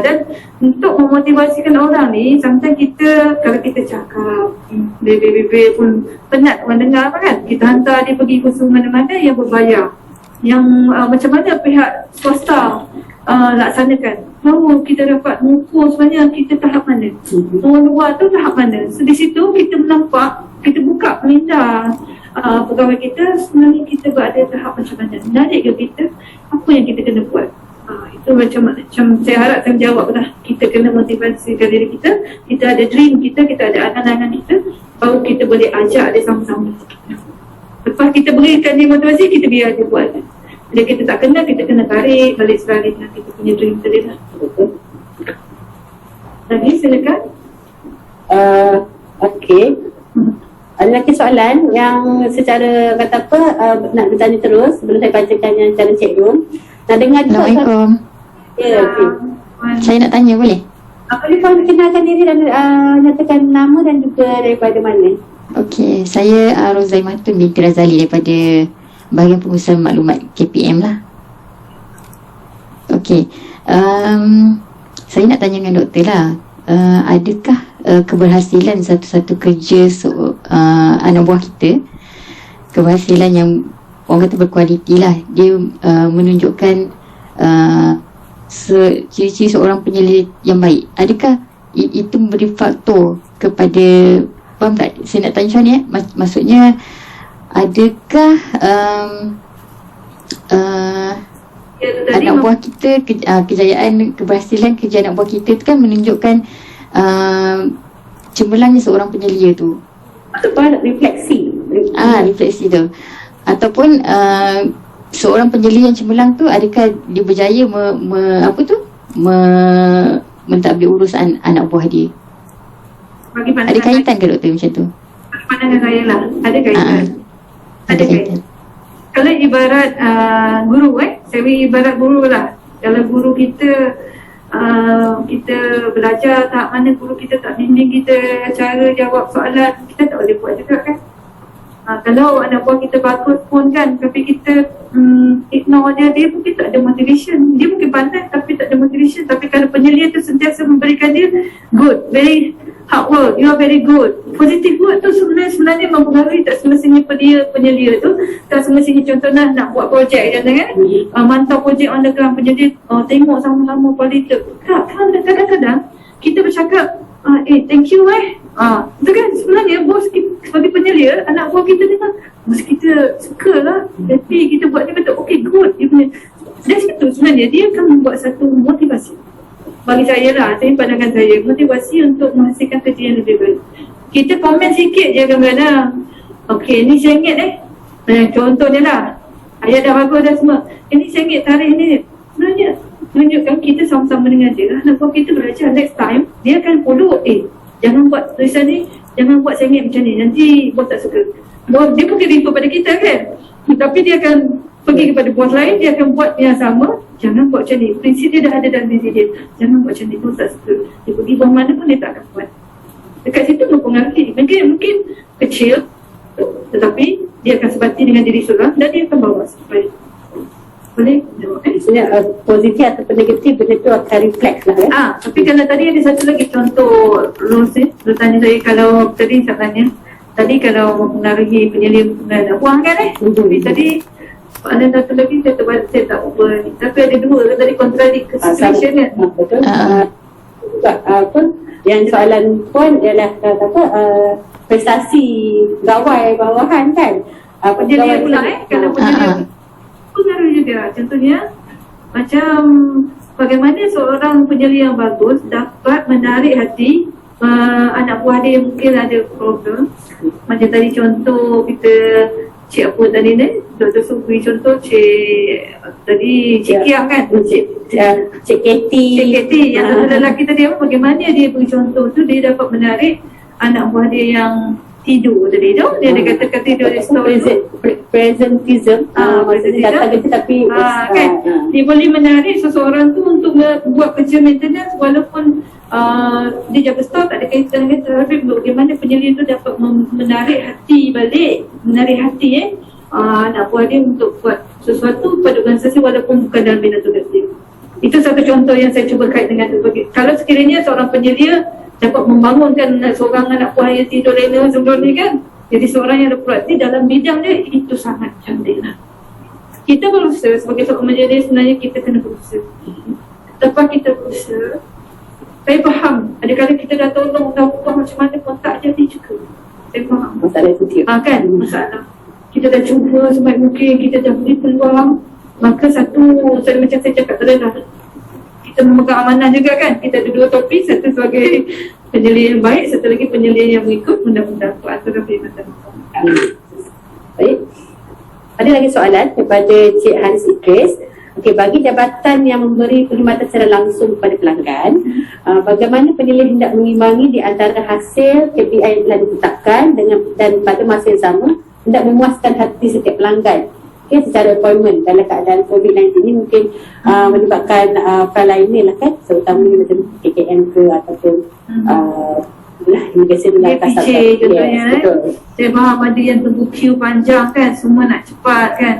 [SPEAKER 1] Dan untuk memotivasikan orang ni, sometimes kita kalau kita cakap bebe pun penat mendengar kan. Kita hantar dia pergi kursus mana-mana yang berbayar, yang macam mana pihak swasta laksanakan. Baru kita dapat mengukur sebenarnya kita tahap mana, orang luar tu tahap mana. So di situ kita menampak, kita buka minda pegawai kita, sebenarnya kita berada tahap macam mana, menarik ke kita, apa yang kita kena buat. Itu macam saya harap saya jawab lah. Kita kena motivasikan diri kita, kita ada dream kita ada angan-angan kita, baru kita boleh ajak dia sama-sama. Lepas kita berikan dia motivasi, kita biar dia buat. Bila kita tak kena, kita kena tarik balik sekali dengan kita punya dream tadi lah.
[SPEAKER 2] Betul.
[SPEAKER 1] Lagi silakan.
[SPEAKER 2] Okey. Ada lagi soalan yang secara kata apa nak bertanya terus sebelum saya bacakan yang cara chat room. Nak dengar juga.
[SPEAKER 4] Assalamualaikum.
[SPEAKER 2] Ya, okey.
[SPEAKER 4] Saya nak tanya boleh?
[SPEAKER 2] Boleh kau kenalkan diri dan nyatakan nama dan juga daripada mana?
[SPEAKER 4] Okey, saya Rozaimah binti Razali daripada Bahagian Pengurusan Maklumat KPM lah. Okey, saya nak tanya dengan doktor lah. Adakah keberhasilan satu-satu kerja anak buah kita, keberhasilan yang orang kata berkualiti lah, dia menunjukkan ciri-ciri seorang penyelia yang baik. Adakah itu memberi faktor kepada, faham tak? Saya nak tanya macam ni maksudnya adakah anak buah kita, kejayaan, keberhasilan kerja anak buah kita tu kan menunjukkan cemerlangnya seorang penyelia tu,
[SPEAKER 2] ataupun refleksi
[SPEAKER 4] refleksi tu, ataupun seorang penyelia yang cemerlang tu adakah dia berjaya mentadbir urusan anak buah dia.
[SPEAKER 1] Bagi pandangan
[SPEAKER 4] Ada kaitan ke doktor macam tu?
[SPEAKER 1] pandangan saya lah, ada kaitan.
[SPEAKER 4] Ada kaitan.
[SPEAKER 1] Kalau ibarat guru saya ibarat guru lah. Kalau guru kita kita belajar tahap mana guru kita tak bimbing kita cara jawab soalan, kita tak boleh buat juga kan. Kalau anak buah kita bagus pun kan, tapi kita ignore dia mungkin tak ada motivation. Dia mungkin pandai tapi tak ada motivation. Tapi kalau penyelia tu sentiasa memberikan dia good, very hard work, you are very good, positive word tu sebenarnya mempengaruhi. Tak semestinya penyelia tu, tak semestinya contohnya nak buat projek je kan, mantau projek on the ground, penyelia tengok sama-sama kualiti. Kadang-kadang kita bercakap thank you itu kan sebenarnya bos kita, sebagai penyelia, anak buah kita memang bos kita suka lah, happy kita buat, dia kata okay good, dia punya dari situ sebenarnya dia akan membuat satu motivasi. Bagi saya lah, saya pandangan saya, motivasi untuk menghasilkan kerja yang lebih baik. Kita komen sikit je kadang-kadang, okay ni RM1 contohnya lah, ayat dah bagus dah semua, ini RM1 tarikh ni, sebenarnya tunjukkan kita sama-sama dengan dia. Anak buah kita belajar, next time dia akan follow, jangan buat tulisan ni, jangan buat RM1 macam ni, nanti bos tak suka. Dia bukan info pada kita kan, tapi dia akan pergi kepada bos lain, dia akan buat yang sama, jangan buat macam ni. Prinsip dia dah ada dalam diri dia, jangan buat macam ni, bos tak suka. Dia pergi bawah mana pun dia tak akan buat. Dekat situ mempengaruhi, mungkin kecil, tetapi dia akan sebati dengan diri seorang dan dia akan bawa supaya boleh.
[SPEAKER 2] Maksudnya positif ataupun negatif benda tu akan reflect lah ya.
[SPEAKER 1] Tapi kalau tadi ada satu lagi contoh Rose, dia tanya saya, kalau tadi saya tanya tadi kalau mempengaruhi penyelia anak buah kan Jadi tadi ada satu lagi saya tak apa ni, tapi ada dua tadi contradict situation kan.
[SPEAKER 2] Betul. Apa yang soalan pun ialah prestasi gawai bawahan kan.
[SPEAKER 1] Penyelia pula kalau penyelia pengaruh juga. Contohnya macam bagaimana seorang penyelia yang bagus dapat menarik hati anak buah dia yang mungkin ada problem. Macam tadi contoh kita Cik apa tadi ni, Dr. Subri contoh Cik tadi Cik Kiah kan,
[SPEAKER 2] Cik Katie
[SPEAKER 1] yang lelaki tadi apa, bagaimana dia beri contoh tu, dia dapat menarik anak buah dia yang tidur tadi tu, dia ada kata-kata tidur di story
[SPEAKER 2] presentism,
[SPEAKER 1] presentism
[SPEAKER 2] tapi
[SPEAKER 1] kan dia boleh menarik seseorang tu untuk buat kerja maintenance walaupun dia jaga store tak ada kaitan dengan tapi bagaimana penyelia tu dapat menarik hati balik, menarik hati anak buah dia untuk buat sesuatu pada organisasi walaupun bukan dalam bina tugas dia. Itu satu contoh yang saya cuba kait dengan itu. Kalau sekiranya seorang penyelia dapat membangunkan seorang anak buah yang tidur lena sebelum ni kan, jadi seorang yang berproaktif dalam bidang dia, itu sangat cantik lah. Kita berusaha sebagai seorang penyelia, sebenarnya kita kena berusaha. Lepas kita berusaha, saya faham kadang-kadang kita dah tolong macam mana pun tak jadi juga. Saya faham
[SPEAKER 2] Masalah itu dia.
[SPEAKER 1] kan masalah. Kita dah cuba sebaik mungkin, kita dah beri peluang. Maka satu, macam saya cakap tadi lah, kita memegang amanah juga kan. Kita ada dua topik, satu sebagai penyelia yang baik, satu lagi penyelia yang mengikut undang-undang peraturan perkhidmatan hukum.
[SPEAKER 2] Baik. Ada lagi soalan daripada Cik Haris Idris. Okey, bagi jabatan yang memberi perkhidmatan secara langsung kepada pelanggan, bagaimana penyelia hendak mengimbangi di antara hasil KPI yang telah ditetapkan dan pada masa yang sama hendak memuaskan hati setiap pelanggan. Okay, secara appointment dalam keadaan COVID-19 ini mungkin menyebabkan lainnya lah kan, terutamanya macam KKM ke ataupun imigresen dalam kasar.
[SPEAKER 1] APJ contohnya
[SPEAKER 2] betul.
[SPEAKER 1] Saya faham ada yang tunggu queue panjang kan, semua nak cepat kan.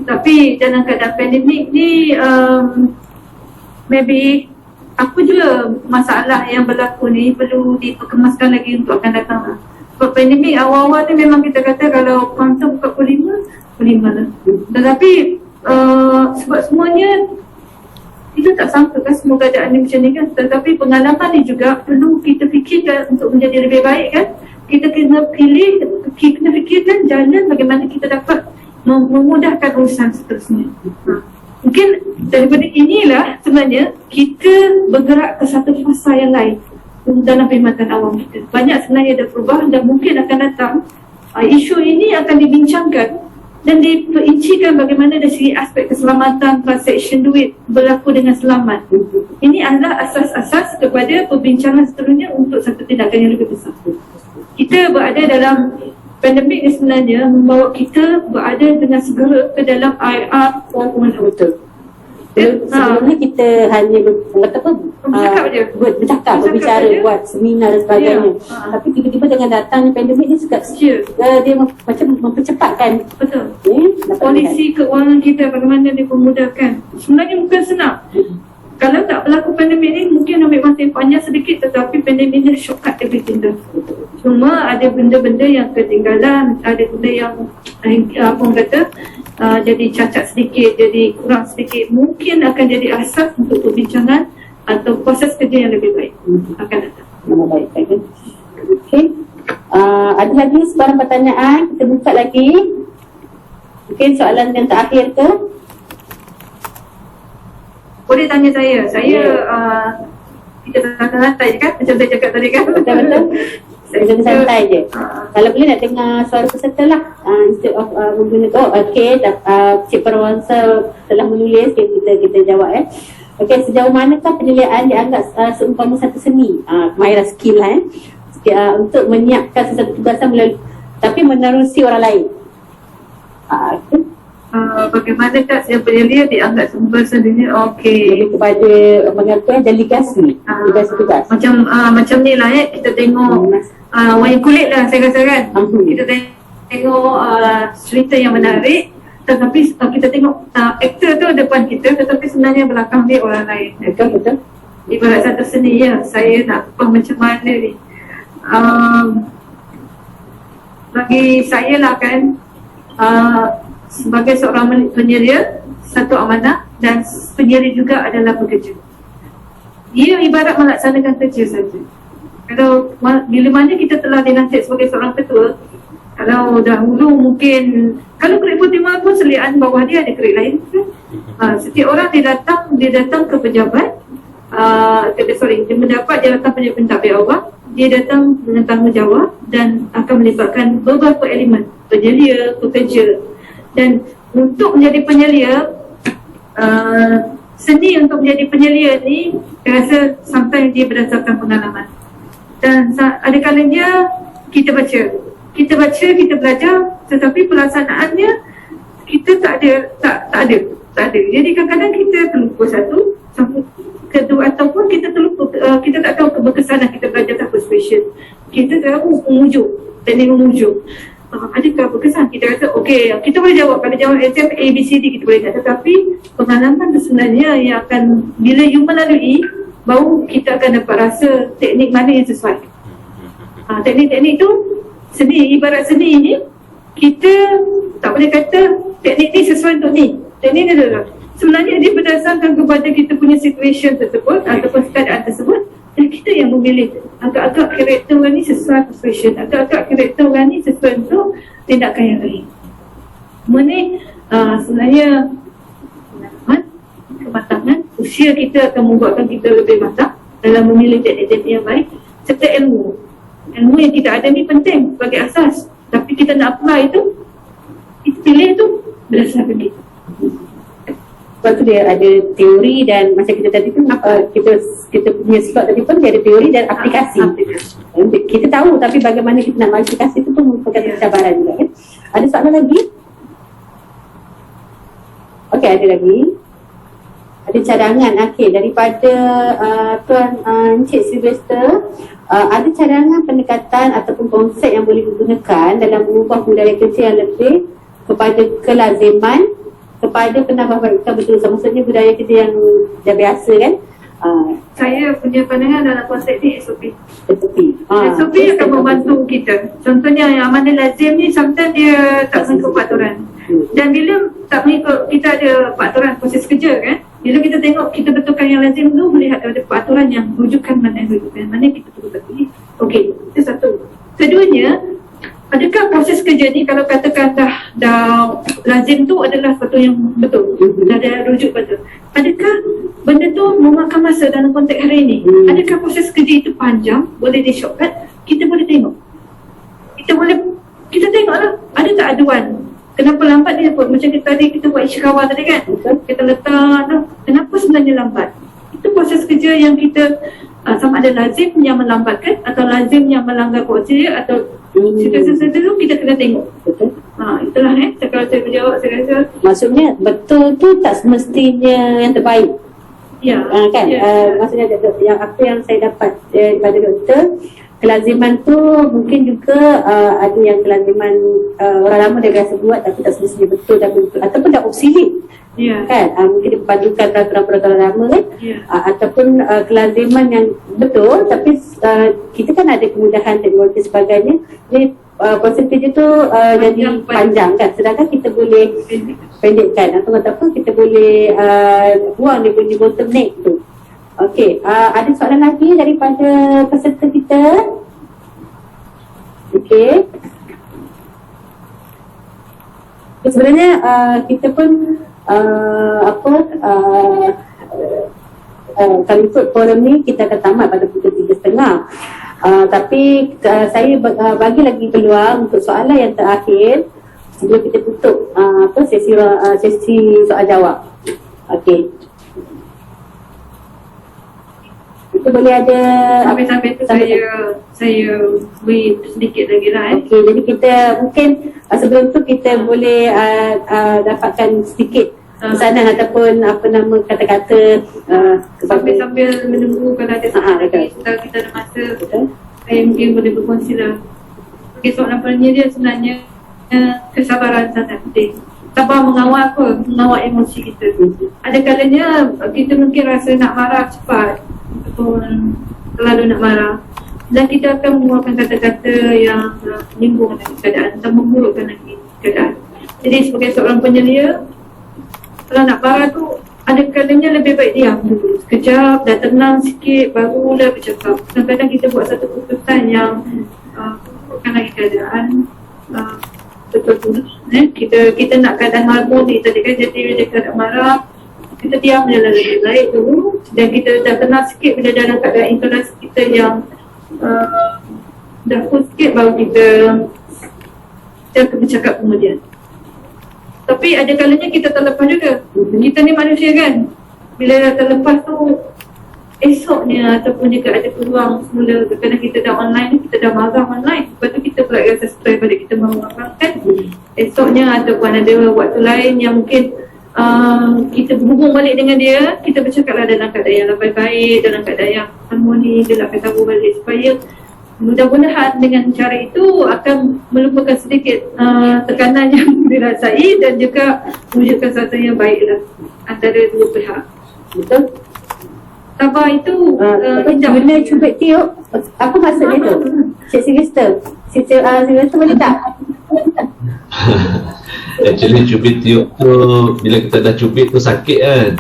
[SPEAKER 1] Tapi dalam keadaan pandemik ni maybe apa juga masalah yang berlaku ni perlu diperkemaskan lagi untuk akan datang lah. Sebab pandemik awal-awal ni memang kita kata kalau kaunter 45 lah. Tetapi sebab semuanya kita tak sangka kan semua keadaan ni macam ni kan. Tetapi pengalaman ni juga perlu kita fikirkan untuk menjadi lebih baik kan. Kita kena fikirkan jalan bagaimana kita dapat memudahkan urusan seterusnya. Mungkin daripada inilah sebenarnya kita bergerak ke satu fasa yang lain dalam perkhidmatan awam kita. Banyak sebenarnya dah berubah dan mungkin akan datang isu ini akan dibincangkan dan diperincikan bagaimana dari segi aspek keselamatan transaksi duit berlaku dengan selamat. Ini adalah asas-asas kepada perbincangan seterusnya untuk satu tindakan yang lebih besar. Kita berada dalam pandemik ni sebenarnya membawa kita berada dengan segera ke dalam IR 4.0.
[SPEAKER 2] Betul. Sebelumnya kita hanya bercakap, berbicara,
[SPEAKER 1] je.
[SPEAKER 2] buat seminar dan sebagainya. Tapi tiba-tiba dengan datangnya pandemik ni dia macam mempercepatkan.
[SPEAKER 1] Betul. Polisi keuangan kita bagaimana dia memudahkan. Sebenarnya bukan senang. Kalau tak berlaku pandemik ni mungkin ambil masa yang panjang sedikit, tetapi pandemik ni shortcut everything dah. Cuma ada benda-benda yang ketinggalan, ada benda yang apa orang kata jadi cacat sedikit, jadi kurang sedikit, mungkin akan jadi asas untuk perbincangan atau proses kerja yang lebih baik akan datang.
[SPEAKER 2] Baik, baik. Okey. Ada lagi sebarang pertanyaan? Kita buka lagi. Mungkin soalan yang terakhir ke?
[SPEAKER 1] Boleh tanya saya. Kita santai-santai je kan, macam saya cakap tadi kan.
[SPEAKER 2] Betul-betul. Saya santai je. Kalau boleh nak dengar suara peserta lah. Instead of menggunakan, Cik Parwansa telah menulis, kita jawab Okey, sejauh manakah penilaian dianggap seumpama satu seni, kemahiran skill lah untuk menyiapkan sesuatu tugasan tapi menerusi orang lain.
[SPEAKER 1] Bagaimanakah yang penyelia dianggap sumber sendiri? Okey.
[SPEAKER 2] Lebih kepada mengatakan delegasi tugas.
[SPEAKER 1] Macam ni lah kita tengok wayang kulit lah saya rasa kan. Kita tengok cerita yang menarik, tetapi kita tengok aktor tu depan kita, tetapi sebenarnya belakang dia orang lain.
[SPEAKER 2] Betul.
[SPEAKER 1] Ibarat satu seni saya nak faham macam mana ni. Bagi saya lah kan, sebagai seorang penyelia, satu amanah, dan penyelia juga adalah pekerja. Ia ibarat melaksanakan kerja saja. Kalau bila mana kita telah dilantik sebagai seorang ketua, kalau dahulu mungkin kalau grade putih pun selian bawah dia ada grade lain kan? Setiap orang dia datang ke pejabat, dia mendapat jawatan pejabat pentadbir awam, dia datang dengan tanggungjawab dan akan melibatkan beberapa elemen, penyelia, pekerja. Dan untuk menjadi penyelia, seni untuk menjadi penyelia ni saya rasa sometimes dia berdasarkan pengalaman. Dan ada kalanya kita baca, kita belajar, tetapi pelaksanaannya kita tak ada. Jadi kadang-kadang kita terlupa satu, kedua, ataupun kita terlupa, kita tak tahu keberkesanan kita belajar tanpa special. Kita tahu teknik memujuk. adakah berkesan? Kita kata okey, kita boleh jawab. Kalau jawab exam A, B, C, D kita boleh jawab. Tetapi pengalaman tu sebenarnya yang akan, bila you melalui, baru kita akan dapat rasa teknik mana yang sesuai. Teknik-teknik tu seni, ibarat seni ni, kita tak boleh kata teknik ni sesuai untuk ni. Teknik ni adalah sebenarnya dia berdasarkan kepada kita punya situation tersebut ataupun keadaan tersebut, dan kita yang memilih agak-agak karakter orang ni sesuai situation, agak-agak karakter orang ni sesuai untuk tindakan yang lain. Semua ni sebenarnya pengalaman, kematangan, usia kita akan membuatkan kita lebih matang dalam memilih teknik-teknik yang baik, serta ilmu yang kita ada ni penting sebagai asas. Tapi kita nak apply tu, kita pilih tu berdasarkan kita.
[SPEAKER 2] Sebab tu dia ada teori dan macam kita tadi tu kita punya slot tadi pun dia ada teori dan aplikasi. Kita tahu tapi bagaimana kita nak aplikasi tu pun merupakan cabaran juga kan. Ada soalan lagi? Okey, ada lagi. Ada cadangan daripada Tuan Encik Sylvester. Ada cadangan pendekatan ataupun konsep yang boleh digunakan dalam mengubah budaya kerja yang lebih kepada kelaziman kepada penambahbaikan berusaha. Maksudnya budaya kerja yang dah biasa kan.
[SPEAKER 1] Saya punya pandangan dalam konsep ni SOP. SOP akan
[SPEAKER 2] SOP
[SPEAKER 1] membantu kita. Contohnya yang amanah lazim ni sometimes dia tak mengikut peraturan. Dan bila tak mengikut, kita ada peraturan proses kerja kan. Bila kita tengok, kita betulkan yang lazim tu, melihat ada peraturan yang rujukan mana kita perlu betul. Okey, itu satu. Keduanya, adakah proses kerja ni kalau katakan dah lazim tu adalah satu yang betul, dah ada rujuk betul, adakah benda tu memakan masa dalam konteks hari ini? Adakah proses kerja itu panjang, boleh di shortcut? Kita boleh tengok, kita tengoklah ada tak aduan, kenapa lambat dia pun. Macam kita tadi kita buat isyikawah tadi kan, kita letak kenapa sebenarnya lambat. Itu proses kerja yang kita sama ada lazim yang melambatkan atau lazim yang melanggar prosedur atau sesuatu tu kita kena tengok.
[SPEAKER 2] Betul.
[SPEAKER 1] Itulah kalau saya berjawab, saya rasa
[SPEAKER 2] Maksudnya betul tu tak semestinya yang terbaik.
[SPEAKER 1] ya.
[SPEAKER 2] Kan? Maksudnya yang apa yang saya dapat daripada doktor, kelaziman tu mungkin juga ada yang kelaziman orang lama dah biasa buat tapi tak semestinya betul dan betul ataupun dah obsolete.
[SPEAKER 1] Ya.
[SPEAKER 2] Kan? Mungkin dipadukan peraturan-peraturan lama kan?
[SPEAKER 1] Ya.
[SPEAKER 2] Ataupun kelaziman yang betul tapi kita kan ada kemudahan teknologi sebagainya. Jadi proses kerja tu jadi panjang kan, sedangkan kita boleh pendekkan atau apa kita boleh buang dia punya bottleneck tu. Okey, ada soalan lagi daripada peserta kita? Okey. Sebenarnya kita pun kalau ikut forum ni kita akan tamat pada pukul 3.30. Tapi saya bagi lagi peluang untuk soalan yang terakhir sebelum kita tutup sesi soal jawab. Okey. Itu boleh ada
[SPEAKER 1] Sampai tu saya beri sedikit lagi lah
[SPEAKER 2] Okey, jadi kita mungkin sebelum tu kita boleh dapatkan sedikit pesanan ataupun kata-kata
[SPEAKER 1] sambil menunggu kalau ada soalan lagi setelah kita ada masa. Saya mungkin boleh berkongsi lah. Okay, soalan pertanyaan dia sebenarnya kesabaran sangat penting. Sabar mengawal emosi kita. Ada kalanya kita mungkin rasa nak marah cepat ataupun terlalu nak marah, dan kita akan mengeluarkan kata-kata yang menyinggung keadaan atau memburukkan lagi keadaan. Jadi sebagai seorang penyelia, kalau nak marah tu ada kalanya lebih baik diam dulu sekejap, dah tenang sikit barulah bercakap. Kadang-kadang kita buat satu keputusan yang memburukkan lagi keadaan. Betul-betul kita nak keadaan harmoni tadi kan. Jadi bila keadaan marah, kita diam je lah lebih baik dulu, dan kita dah tenang sikit. Bila dalam keadaan intonasi kita yang dah full sikit, baru kita akan bercakap kemudian. Tapi ada kalanya kita terlepas juga. Kita ni manusia kan, bila dah terlepas tu esoknya ataupun jika ada peluang semula, kerana kita dah online, kita dah marah online, lepas tu kita pula rasa stres balik, kita marahkan. Esoknya ataupun ada waktu lain yang mungkin kita berhubung balik dengan dia, kita bercakaplah dalam keadaan yang lebih baik, dalam keadaan yang harmoni, dia akan tahu balik supaya mudah-mudahan dengan cara itu akan melupakan sedikit tekanan yang dirasai dan juga mewujudkan sesuatu yang baiklah antara dua pihak.
[SPEAKER 2] Betul.
[SPEAKER 1] Tabah itu
[SPEAKER 2] Guna cubit tiup, apa maksud dia tu? Cik Sylvester, Sylvester boleh tak?
[SPEAKER 5] Actually cubit tiup tu bila kita dah cubit tu sakit kan.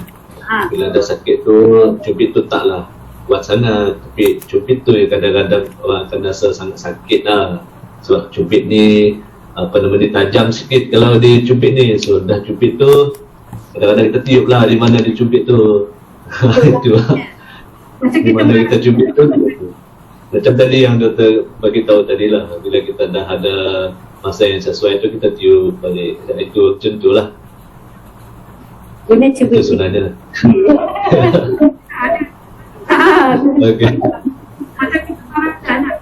[SPEAKER 5] Bila dah sakit tu cubit tu taklah kuat sangat, tapi cubit tu yang kadang-kadang orang akan rasa sangat sakit lah. Sebab cubit ni apa nama ni tajam sikit kalau dia cubit ni. So dah cubit tu kadang-kadang kita tiup lah di mana dia cubit tu. Itu lah. Di mana kita cubit tu. Macam tadi yang doktor bagi tahu tadi lah, bila kita dah ada masa yang sesuai tu kita tiup balik. Itu macam tu lah.
[SPEAKER 2] Guna cubit.
[SPEAKER 5] Itu sebenarnya. Okay.
[SPEAKER 1] Macam kita marah anak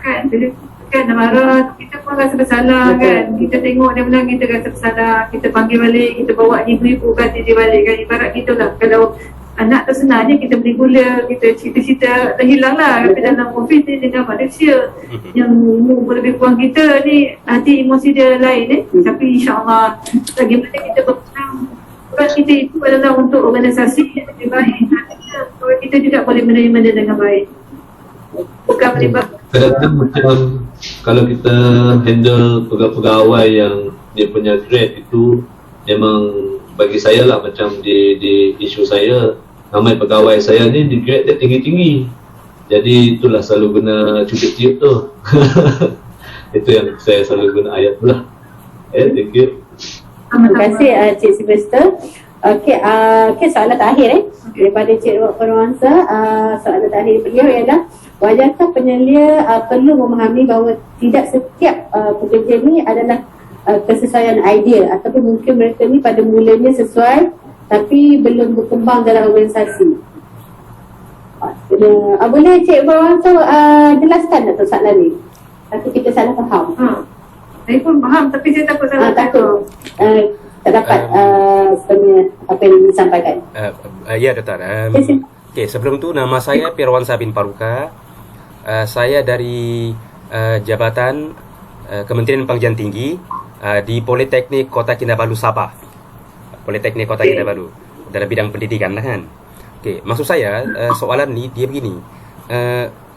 [SPEAKER 1] kan, bila kan dah marah, kita pun rasa bersalah kan. Kita tengok dia bilang kita rasa bersalah, kita panggil balik, kita bawa ibu-ibu kata dia balik kan. Ibarat gitulah, kalau anak tu sebenarnya kita beli gula, kita cerita-cerita dah hilang lah. Tapi dalam COVID ni dengan manusia yang lebih kurang kita ni, hati emosi dia lain Tapi insyaAllah bagaimana kita berpegang, bukan kita itu adalah untuk organisasi yang lebih baik. Artinya kita juga boleh menerima dia dengan baik, bukan melibatkan.
[SPEAKER 5] Kadang-kadang macam kalau kita handle pegawai yang dia punya grade itu, memang bagi saya lah macam di isu saya, ramai pegawai saya ni di grade dia tinggi-tinggi. Jadi itulah selalu guna cubit tiup tu. Itu yang saya selalu guna ayat tu lah. Thank you.
[SPEAKER 2] Terima kasih Cik Sylvester. Okey, soalan terakhir daripada Cik Perwangsa. Soalan terakhir beliau ialah, wajarkah penyelia perlu memahami bahawa tidak setiap pekerja ni adalah kesesuaian ideal, ataupun mungkin mereka ni pada mulanya sesuai tapi belum berkembang dalam organisasi. Boleh Cik Perwangsa jelaskan tak soalan ni? Tapi kita salah faham.
[SPEAKER 1] Saya pun faham tapi saya takut salah
[SPEAKER 2] takut tak dapat sebenarnya apa yang disampaikan.
[SPEAKER 6] Ya Doktor. Okay, sebelum tu nama saya Pirwansa bin Paruka. Saya dari Jabatan Kementerian Pengkajian Tinggi di Politeknik Kota Kinabalu Sabah. Politeknik Kota Kinabalu dalam bidang pendidikan lah kan. Okay, maksud saya soalan ni dia begini.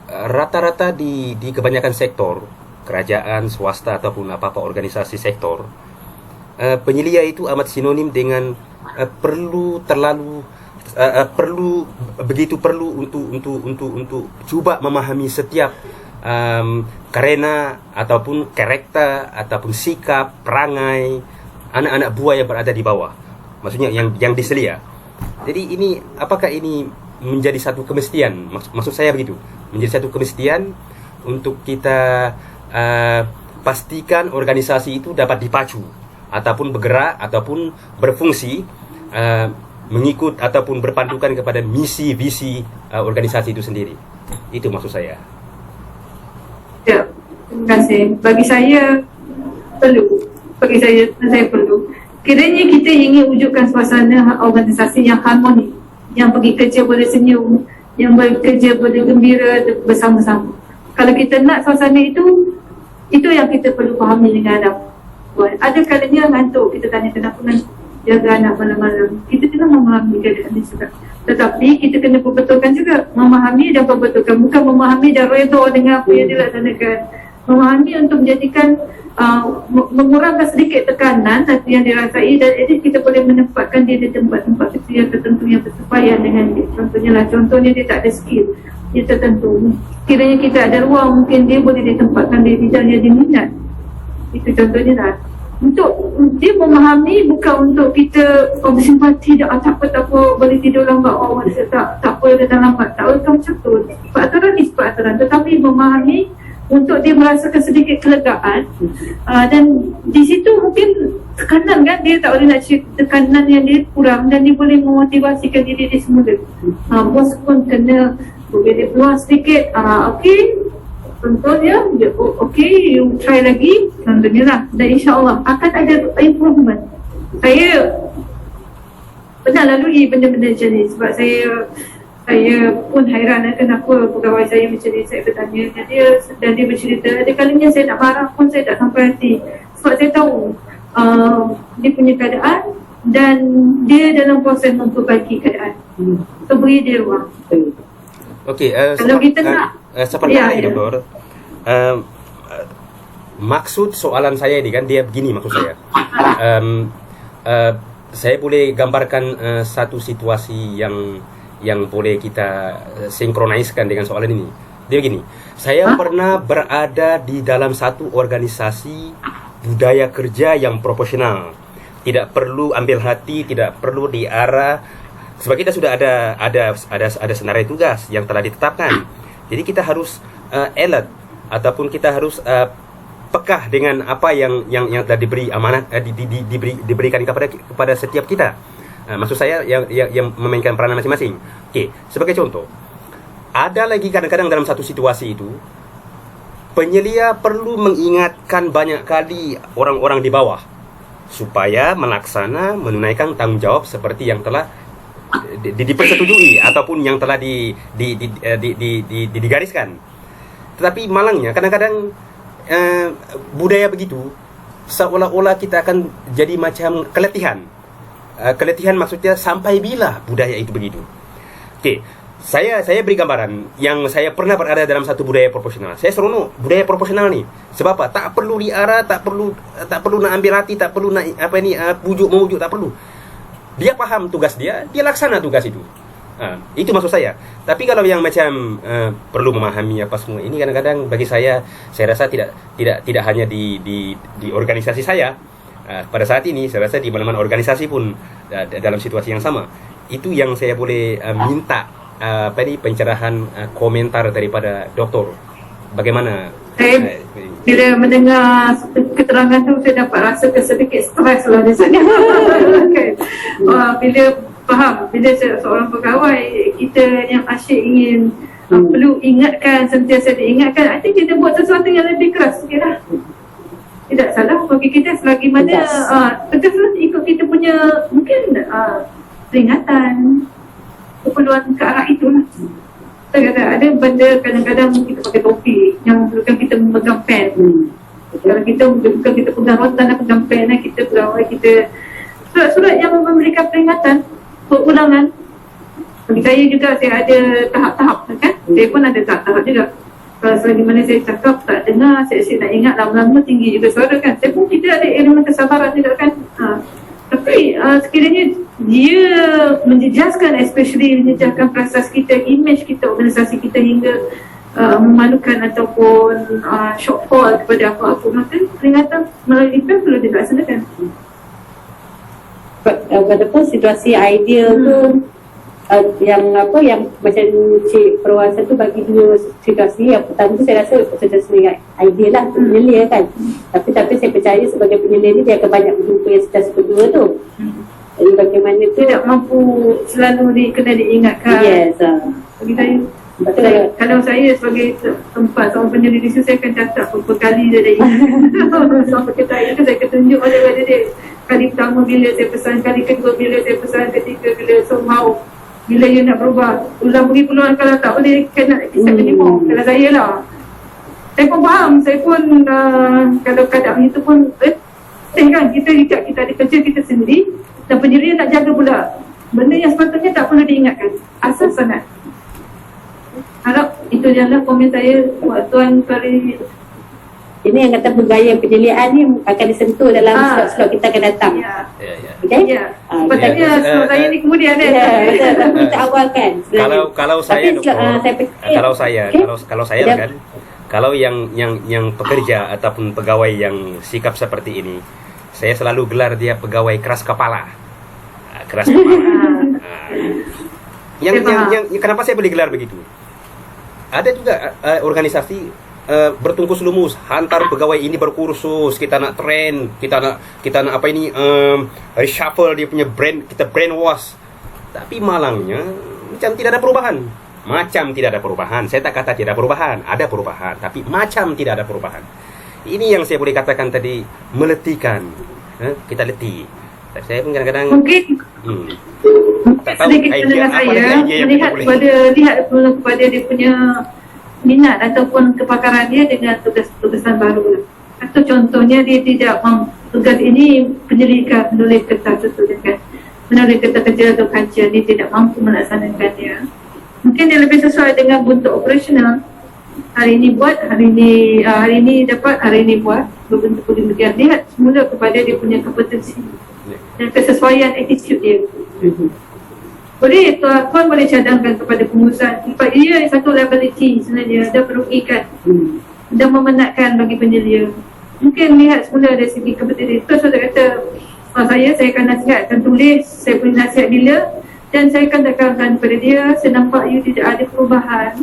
[SPEAKER 6] Rata-rata di kebanyakan sektor, kerajaan, swasta ataupun apa-apa organisasi sektor, penyelia itu amat sinonim dengan perlu untuk cuba memahami setiap karena ataupun karakter ataupun sikap, perangai anak-anak buah yang berada di bawah. Maksudnya yang diselia. Jadi ini, apakah ini menjadi satu kemestian? Maksud saya begitu. Menjadi satu kemestian untuk kita pastikan organisasi itu dapat dipacu ataupun bergerak ataupun berfungsi mengikut ataupun berpandukan kepada misi visi organisasi itu sendiri. Itu maksud saya.
[SPEAKER 1] Ya, terima kasih. Bagi saya perlu. Saya perlu. Kiranya kita ingin wujudkan suasana organisasi yang harmoni, yang pergi kerja boleh senyum, yang bekerja boleh gembira bersama-sama. Kalau kita nak suasana itu yang kita perlu fahami dengan anak. Ada kalanya ngantuk, kita tanya kenapa jaga anak malam-malam. Kita kena memahami keadaan dia juga. Tetapi kita kena perbetulkan juga. Memahami dan perbetulkan. Bukan memahami dan redha dengan apa yang dilaksanakan. Memahami untuk menjadikan mengurangkan sedikit tekanan yang dirasai, dan jadi kita boleh menempatkan dia di tempat-tempat yang tertentu yang bersesuaian dengan dia. Contohnya dia tak ada skill, dia tertentu. Kiranya kita ada ruang, mungkin dia boleh ditempatkan di bidang yang diminat. Itu contohnya lah. Untuk dia memahami, bukan untuk kita bersimpati dah, tak apa boleh tidur lambat, tak apa datang lambat, tak macam tu. Peraturan ni peraturan, tetapi memahami untuk dia merasakan sedikit kelegaan, dan di situ mungkin tekanan kan, dia tak boleh nak tekanan yang dia kurang, dan dia boleh memotivasikan diri dia semula. Bos pun kena boleh dia peluang sedikit, okey, contohnya dia okey, you try lagi, contohnya lah, dan insyaAllah akan ada improvement. Saya pernah lalui benda-benda macam ni sebab saya Saya pun hairan kenapa pegawai saya macam ni. Saya bertanya dan dia bercerita, ada kalanya saya nak marah pun saya tak sampai hati, sebab saya tahu dia punya keadaan dan dia dalam proses memperbaiki keadaan. So beri dia ruang.
[SPEAKER 6] Okey,
[SPEAKER 1] Kalau kita nak
[SPEAKER 6] seperti
[SPEAKER 1] ya.
[SPEAKER 6] Doktor. Maksud soalan saya ni kan, dia begini maksud saya. Saya boleh gambarkan satu situasi yang boleh kita sinkroniskan dengan soalan ini. Dia begini, saya pernah berada di dalam satu organisasi budaya kerja yang proporsional. Tidak perlu ambil hati, tidak perlu diarah. Sebab kita sudah ada senarai tugas yang telah ditetapkan. Jadi kita harus alert ataupun kita harus pekah dengan apa yang telah diberi amanat diberikan kepada setiap kita. Maksud saya yang memainkan peranan masing-masing. Okey, sebagai contoh, ada lagi kadang-kadang dalam satu situasi itu penyelia perlu mengingatkan banyak kali orang-orang di bawah supaya menunaikan tanggungjawab seperti yang telah dipersetujui ataupun yang telah digariskan. Tetapi malangnya kadang-kadang budaya begitu seolah-olah kita akan jadi macam keletihan. Keletihan maksudnya sampai bila budaya itu begitu. Okey, saya beri gambaran yang saya pernah berada dalam satu budaya proporsional. Saya seronok budaya proporsional ni. Sebab apa? Tak perlu diarah, tak perlu nak ambil hati, tak perlu nak pujuk-memujuk, tak perlu. Dia faham tugas dia laksana tugas itu. Itu maksud saya. Tapi kalau yang macam perlu memahami apa semua ini, kadang-kadang bagi saya rasa tidak hanya di organisasi saya. Pada saat ini saya rasa di mana-mana organisasi pun dalam situasi yang sama. Itu yang saya boleh minta pencerahan komentar daripada doktor. Bagaimana?
[SPEAKER 1] Saya bila mendengar keterangan tu, saya dapat rasa sedikit stres lah di sana. Okay. Bila faham, bila seorang pegawai kita yang asyik ingin perlu ingatkan, sentiasa diingatkan, I think kita buat sesuatu yang lebih keras sikit lah. Tidak salah bagi kita selagi mana tegas lah, ikut kita punya mungkin peringatan, keperluan ke arah itulah. Kadang-kadang ada benda, kadang-kadang kita pakai topi yang perlukan kita memegang pen. Kalau kita bukan kita pegang rotan dan pegang pen, kita pegawai kita surat-surat yang memberikan peringatan perulangan. Bagi saya juga, saya ada tahap-tahap kan. Saya pun ada tahap-tahap juga. Kalau selagi mana saya cakap tak dengar, saya nak ingat lama-lama tinggi juga suara kan. Saya pun kita ada elemen kesabaran juga kan. Tapi sekiranya dia menjejaskan, especially menjejaskan prestasi kita, image kita, organisasi kita hingga memalukan ataupun shortfall kepada apa-apa, maka peringatan melalui pen perlu dilaksanakan.
[SPEAKER 2] Walaupun situasi ideal tu yang macam Cik Perwasa tu bagi dua situasi. Yang pertama tu saya rasa situasi ideal lah untuk penyelia kan. Tapi saya percaya sebagai penyelia ni dia akan banyak berjumpa yang situasi kedua tu. Jadi bagaimana tu
[SPEAKER 1] Tidak mampu selalu kena diingatkan.
[SPEAKER 2] Yes.
[SPEAKER 1] Bagi saya, kalau saya sebagai tempat seorang penyelia di sini, saya akan catat berapa kali dia dah ingat. Sampai ke saya tu, saya akan tunjuk pada dia. Kali pertama bila saya pesan, kali kedua bila saya pesan, ketiga bila somehow bila you nak berubah, ulang beri peluang. Kalau tak boleh, kena kisah penimuk. Kalau saya lah, saya pun faham. Saya pun kalau keadaan itu pun kan, kita ada kerja kita sendiri dan penyelia nak jaga pula benda yang sepatutnya tak perlu diingatkan. Asal sangat. Harap itu adalah komen saya buat Tuan Kari.
[SPEAKER 2] ini yang kata budaya penyeliaan ni akan disentuh dalam slot kita akan datang.
[SPEAKER 1] Ya.
[SPEAKER 2] Okay?
[SPEAKER 1] Ya. Sepatutnya slot saya ni kemudian
[SPEAKER 2] Kita awalkan.
[SPEAKER 6] Kalau saya kalau saya kan, kalau yang pekerja ataupun pegawai yang sikap seperti ini, saya selalu gelar dia pegawai keras kepala. Keras kepala. Yang kenapa saya boleh gelar begitu? Ada juga organisasi bertungkus lumus, hantar pegawai ini berkursus, kita nak train, kita nak apa ini, reshuffle dia punya brand, kita brainwash. Tapi malangnya macam tidak ada perubahan. Macam tidak ada perubahan. Saya tak kata tidak ada perubahan, ada perubahan, tapi macam tidak ada perubahan. Ini yang saya boleh katakan tadi, meletihkan. Kita letih. Saya pun kadang-kadang
[SPEAKER 1] Mungkin
[SPEAKER 6] tak tahu
[SPEAKER 1] sedikit
[SPEAKER 6] idea
[SPEAKER 1] pendengar
[SPEAKER 6] apa
[SPEAKER 1] saya
[SPEAKER 6] dengan idea yang
[SPEAKER 1] melihat
[SPEAKER 6] boleh.
[SPEAKER 1] kepada dia punya minat ataupun kepakaran dia dengan tugasan baru lah. Atau contohnya dia tidak mau tugas ini penyelidikan menulis kertas contohnya kan, menulis kertas kerja atau kajian, dia tidak mampu melaksanakannya. Mungkin dia lebih sesuai dengan bentuk operasional. Hari ini buat, hari ini dapat, hari ini buat, berbentuk demikian. Lihat semula kepada dia punya kompetensi dan kesesuaian attitude dia. Boleh tuan boleh cadangkan kepada pengurusan sebab ia satu liability sebenarnya, dah merugikan dan memenatkan bagi penyelia. Mungkin lihat semula dari segi kompetensi. Terus saya kata saya akan nasihatkan, tulis saya punya nasihat dia dan saya akan tekankan kepada dia, saya nampak you tidak ada perubahan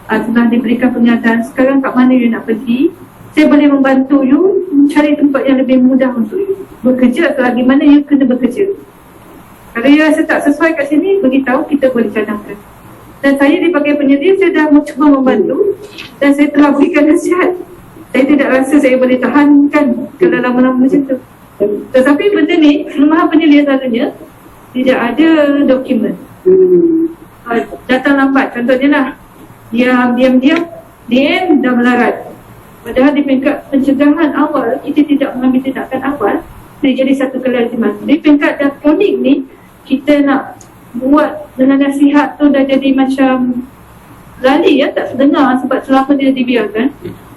[SPEAKER 1] setelah diberikan pernyataan, sekarang kat mana you nak pergi, saya boleh membantu you mencari tempat yang lebih mudah untuk you bekerja selagi mana you kena bekerja. Kalau you rasa tak sesuai kat sini, beritahu, kita boleh cadangkan. Dan saya dipakai penyedia, saya dah cuba membantu dan saya telah berikan nasihat. Saya tidak rasa saya boleh tahankan kalau lama-lama macam tu. Tetapi benda ni, kelemahan penyedia selalunya tidak ada dokumen. Datang lambat, contohnya lah, diam dah melarat. Padahal di peringkat pencegahan awal, kita tidak mengambil tindakan awal, dia jadi satu kelaziman. Di peringkat dah kronik ni, kita nak buat dengan nasihat tu dah jadi macam lali ya, tak sedengar sebab selama dia dibiarkan.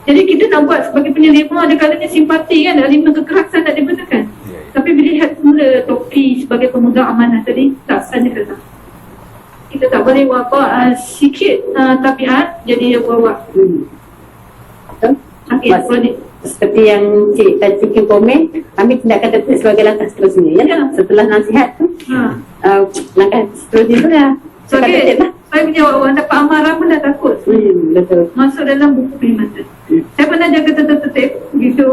[SPEAKER 1] Jadi kita nak buat sebagai penyelia pun ada kalanya simpati kan, ada lima kekerasan nak dibenarkan. Tapi bila lihat semula topi sebagai pemegang amanah tadi, tak sanya kata. Kita tak boleh wabak sikit tabiat jadi dia bawa. Okay,
[SPEAKER 2] seperti yang Cik Cik komen, ambil tindakan tertentu sebagai langkah seterusnya ya. Setelah nasihat tu langkah seterusnya tu dah
[SPEAKER 1] sebagai saya punya orang dapat amarah pun dah takut.
[SPEAKER 2] Betul.
[SPEAKER 1] Masuk dalam buku perkhidmatan. Saya pernah jaga tertib begitu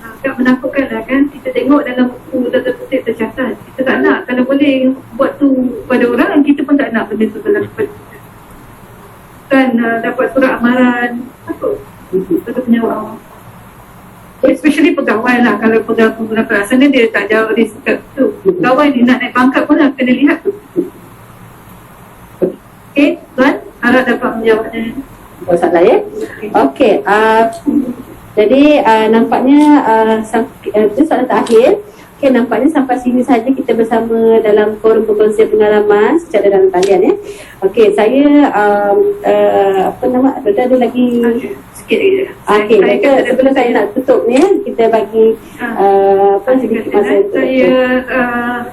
[SPEAKER 1] agak menakutkan lah kan. Kita tengok dalam buku tertib tercatat. Kita tak nak, kalau boleh buat tu pada orang, kita pun tak nak benda tu berlaku pada kita. Kan dapat surat amaran, takut. Kita punya orang. Especially pegawai lah. Kalau pegawai perasan dia tak jauh dari sikap tu. Pegawai ni nak naik pangkat pun lah kena lihat tu. Okey, Tuan, harap dapat menjawabnya.
[SPEAKER 2] Soalan ya. Okey, jadi nampaknya itu soalan terakhir. Okey, nampaknya sampai sini saja kita bersama dalam forum perkongsian pengalaman secara dalam talian ya. Okey, saya ada lagi
[SPEAKER 1] sikit lagi.
[SPEAKER 2] Okey, sebelum saya nak tutup ni kita bagi sedikit masa.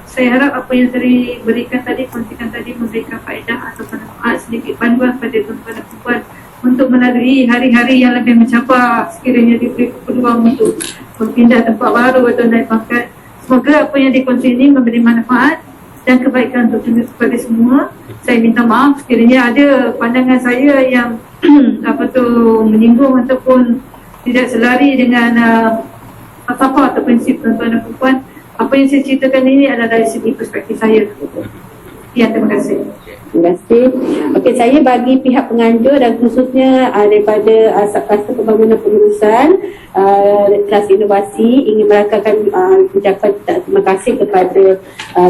[SPEAKER 1] Saya harap apa yang saya berikan tadi, kongsikan tadi memberikan faedah atau manfaat sedikit panduan pada tuan-tuan dan puan untuk melalui hari-hari yang lebih mencabar sekiranya diberi peluang untuk berpindah tempat baru atau naik pangkat. Semoga apa yang dikongsi ini memberi manfaat dan kebaikan untuk kepada semua. Saya minta maaf sekiranya ada pandangan saya yang menyinggung ataupun tidak selari dengan falsafah atau prinsip tuan-tuan dan puan. Apa yang saya ceritakan ini adalah dari segi perspektif saya. Ya, terima kasih.
[SPEAKER 2] Terima kasih. Okey, saya bagi pihak penganjur dan khususnya daripada Sabkasa Pembangunan Pengurusan kelas inovasi ingin merakamkan ucapan terima kasih kepada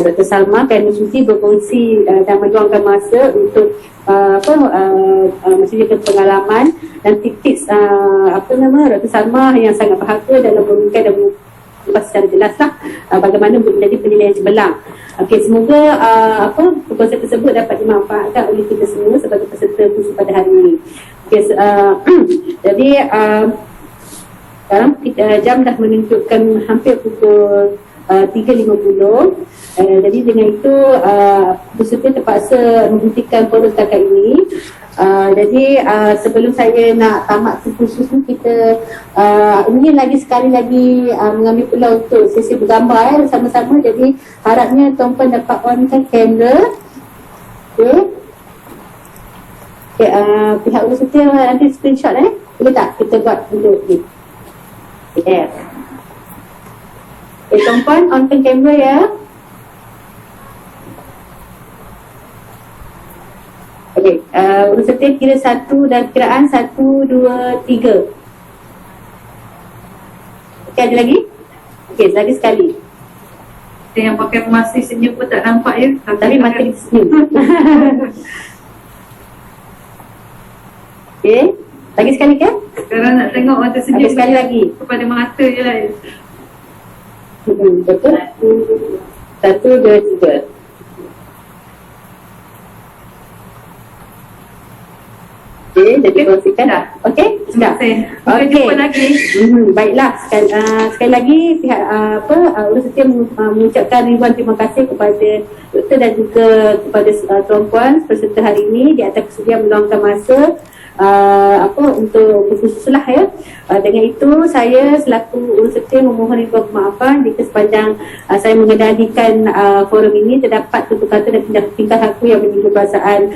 [SPEAKER 2] Dr. Salma kerana sudi berkongsi dan meluangkan masa untuk maksudnya pengalaman dan tips Dr. Salma yang sangat berharga dalam memberikan dan secara jelaslah bagaimana untuk menjadi penilaian cemerlang. Okey, semoga perkongsian tersebut dapat dimanfaatkan oleh kita semua sebagai peserta kursus pada hari ini. Okey, jadi sekarang jam dah menunjukkan hampir pukul 3.50. Jadi dengan itu peserta terpaksa menghentikan forum setakat ini. Jadi sebelum saya nak tamat kursus ni, kita ingin lagi sekali lagi mengambil peluang untuk sesi bergambar bersama-sama. Jadi harapnya tuan-tuan dapat on-kan kamera. Okey. Okay, pihak universiti nanti screenshot boleh tak kita buat untuk ni. Okay, tuan-tuan on-kan kamera ya. Okey, peserta kira satu dan kiraan 1, 2, 3. Okey, ada lagi? Okey, lagi sekali.
[SPEAKER 1] Yang pakai mask senyum pun tak nampak ya.
[SPEAKER 2] Tapi mata kita senyum. Okey, lagi sekali kan?
[SPEAKER 1] Sekarang nak tengok mata senyum.
[SPEAKER 2] Lagi sekali lagi.
[SPEAKER 1] Kepada mata je lah.
[SPEAKER 2] Betul. 1, 2, 3. Okey, jadi kongsikan dah. Okey, sudah.
[SPEAKER 1] Kita
[SPEAKER 2] Okey.
[SPEAKER 1] jumpa lagi.
[SPEAKER 2] Baiklah, sekali lagi pihak Urus Setia mengucapkan ribuan terima kasih kepada doktor dan juga kepada tuan-puan peserta hari ini di atas kesudian meluangkan masa untuk berkhususlah ya. Dengan itu saya selaku Urus Setia memohon ribuan kemaafan jika sepanjang saya mengendalikan forum ini terdapat tutur kata dan tingkah laku yang menyinggung perasaan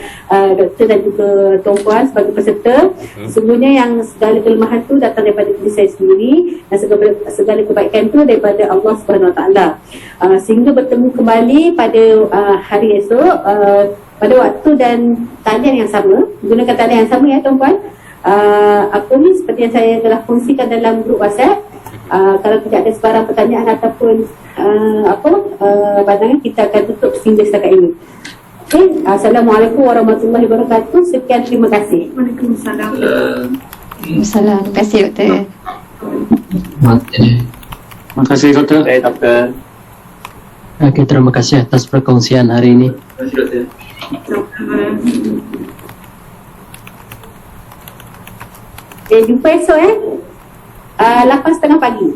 [SPEAKER 2] doktor dan juga tuan-puan sebagai peserta. Sesungguhnya yang segala kelemahan tu datang daripada diri saya sendiri dan segala kebaikan tu daripada Allah Subhanahu Wa Taala. Sehingga bertemu kembali pada hari esok pada waktu dan talian yang sama, gunakan talian yang sama ya tuan-puan. Apa ni seperti yang saya telah kongsikan dalam grup WhatsApp. Kalau tidak ada sebarang pertanyaan ataupun pandangan, kita akan tutup sehingga setakat ini. Okay. Assalamualaikum warahmatullahi wabarakatuh. Sekian, terima kasih.
[SPEAKER 1] Waalaikumsalam.
[SPEAKER 4] Terima kasih doktor.
[SPEAKER 7] Terima kasih doktor.
[SPEAKER 3] Baik, doktor.
[SPEAKER 7] Okey, terima kasih atas perkongsian hari ini.
[SPEAKER 3] Terima kasih, doktor.
[SPEAKER 2] Jumpa esok 8:30 pagi.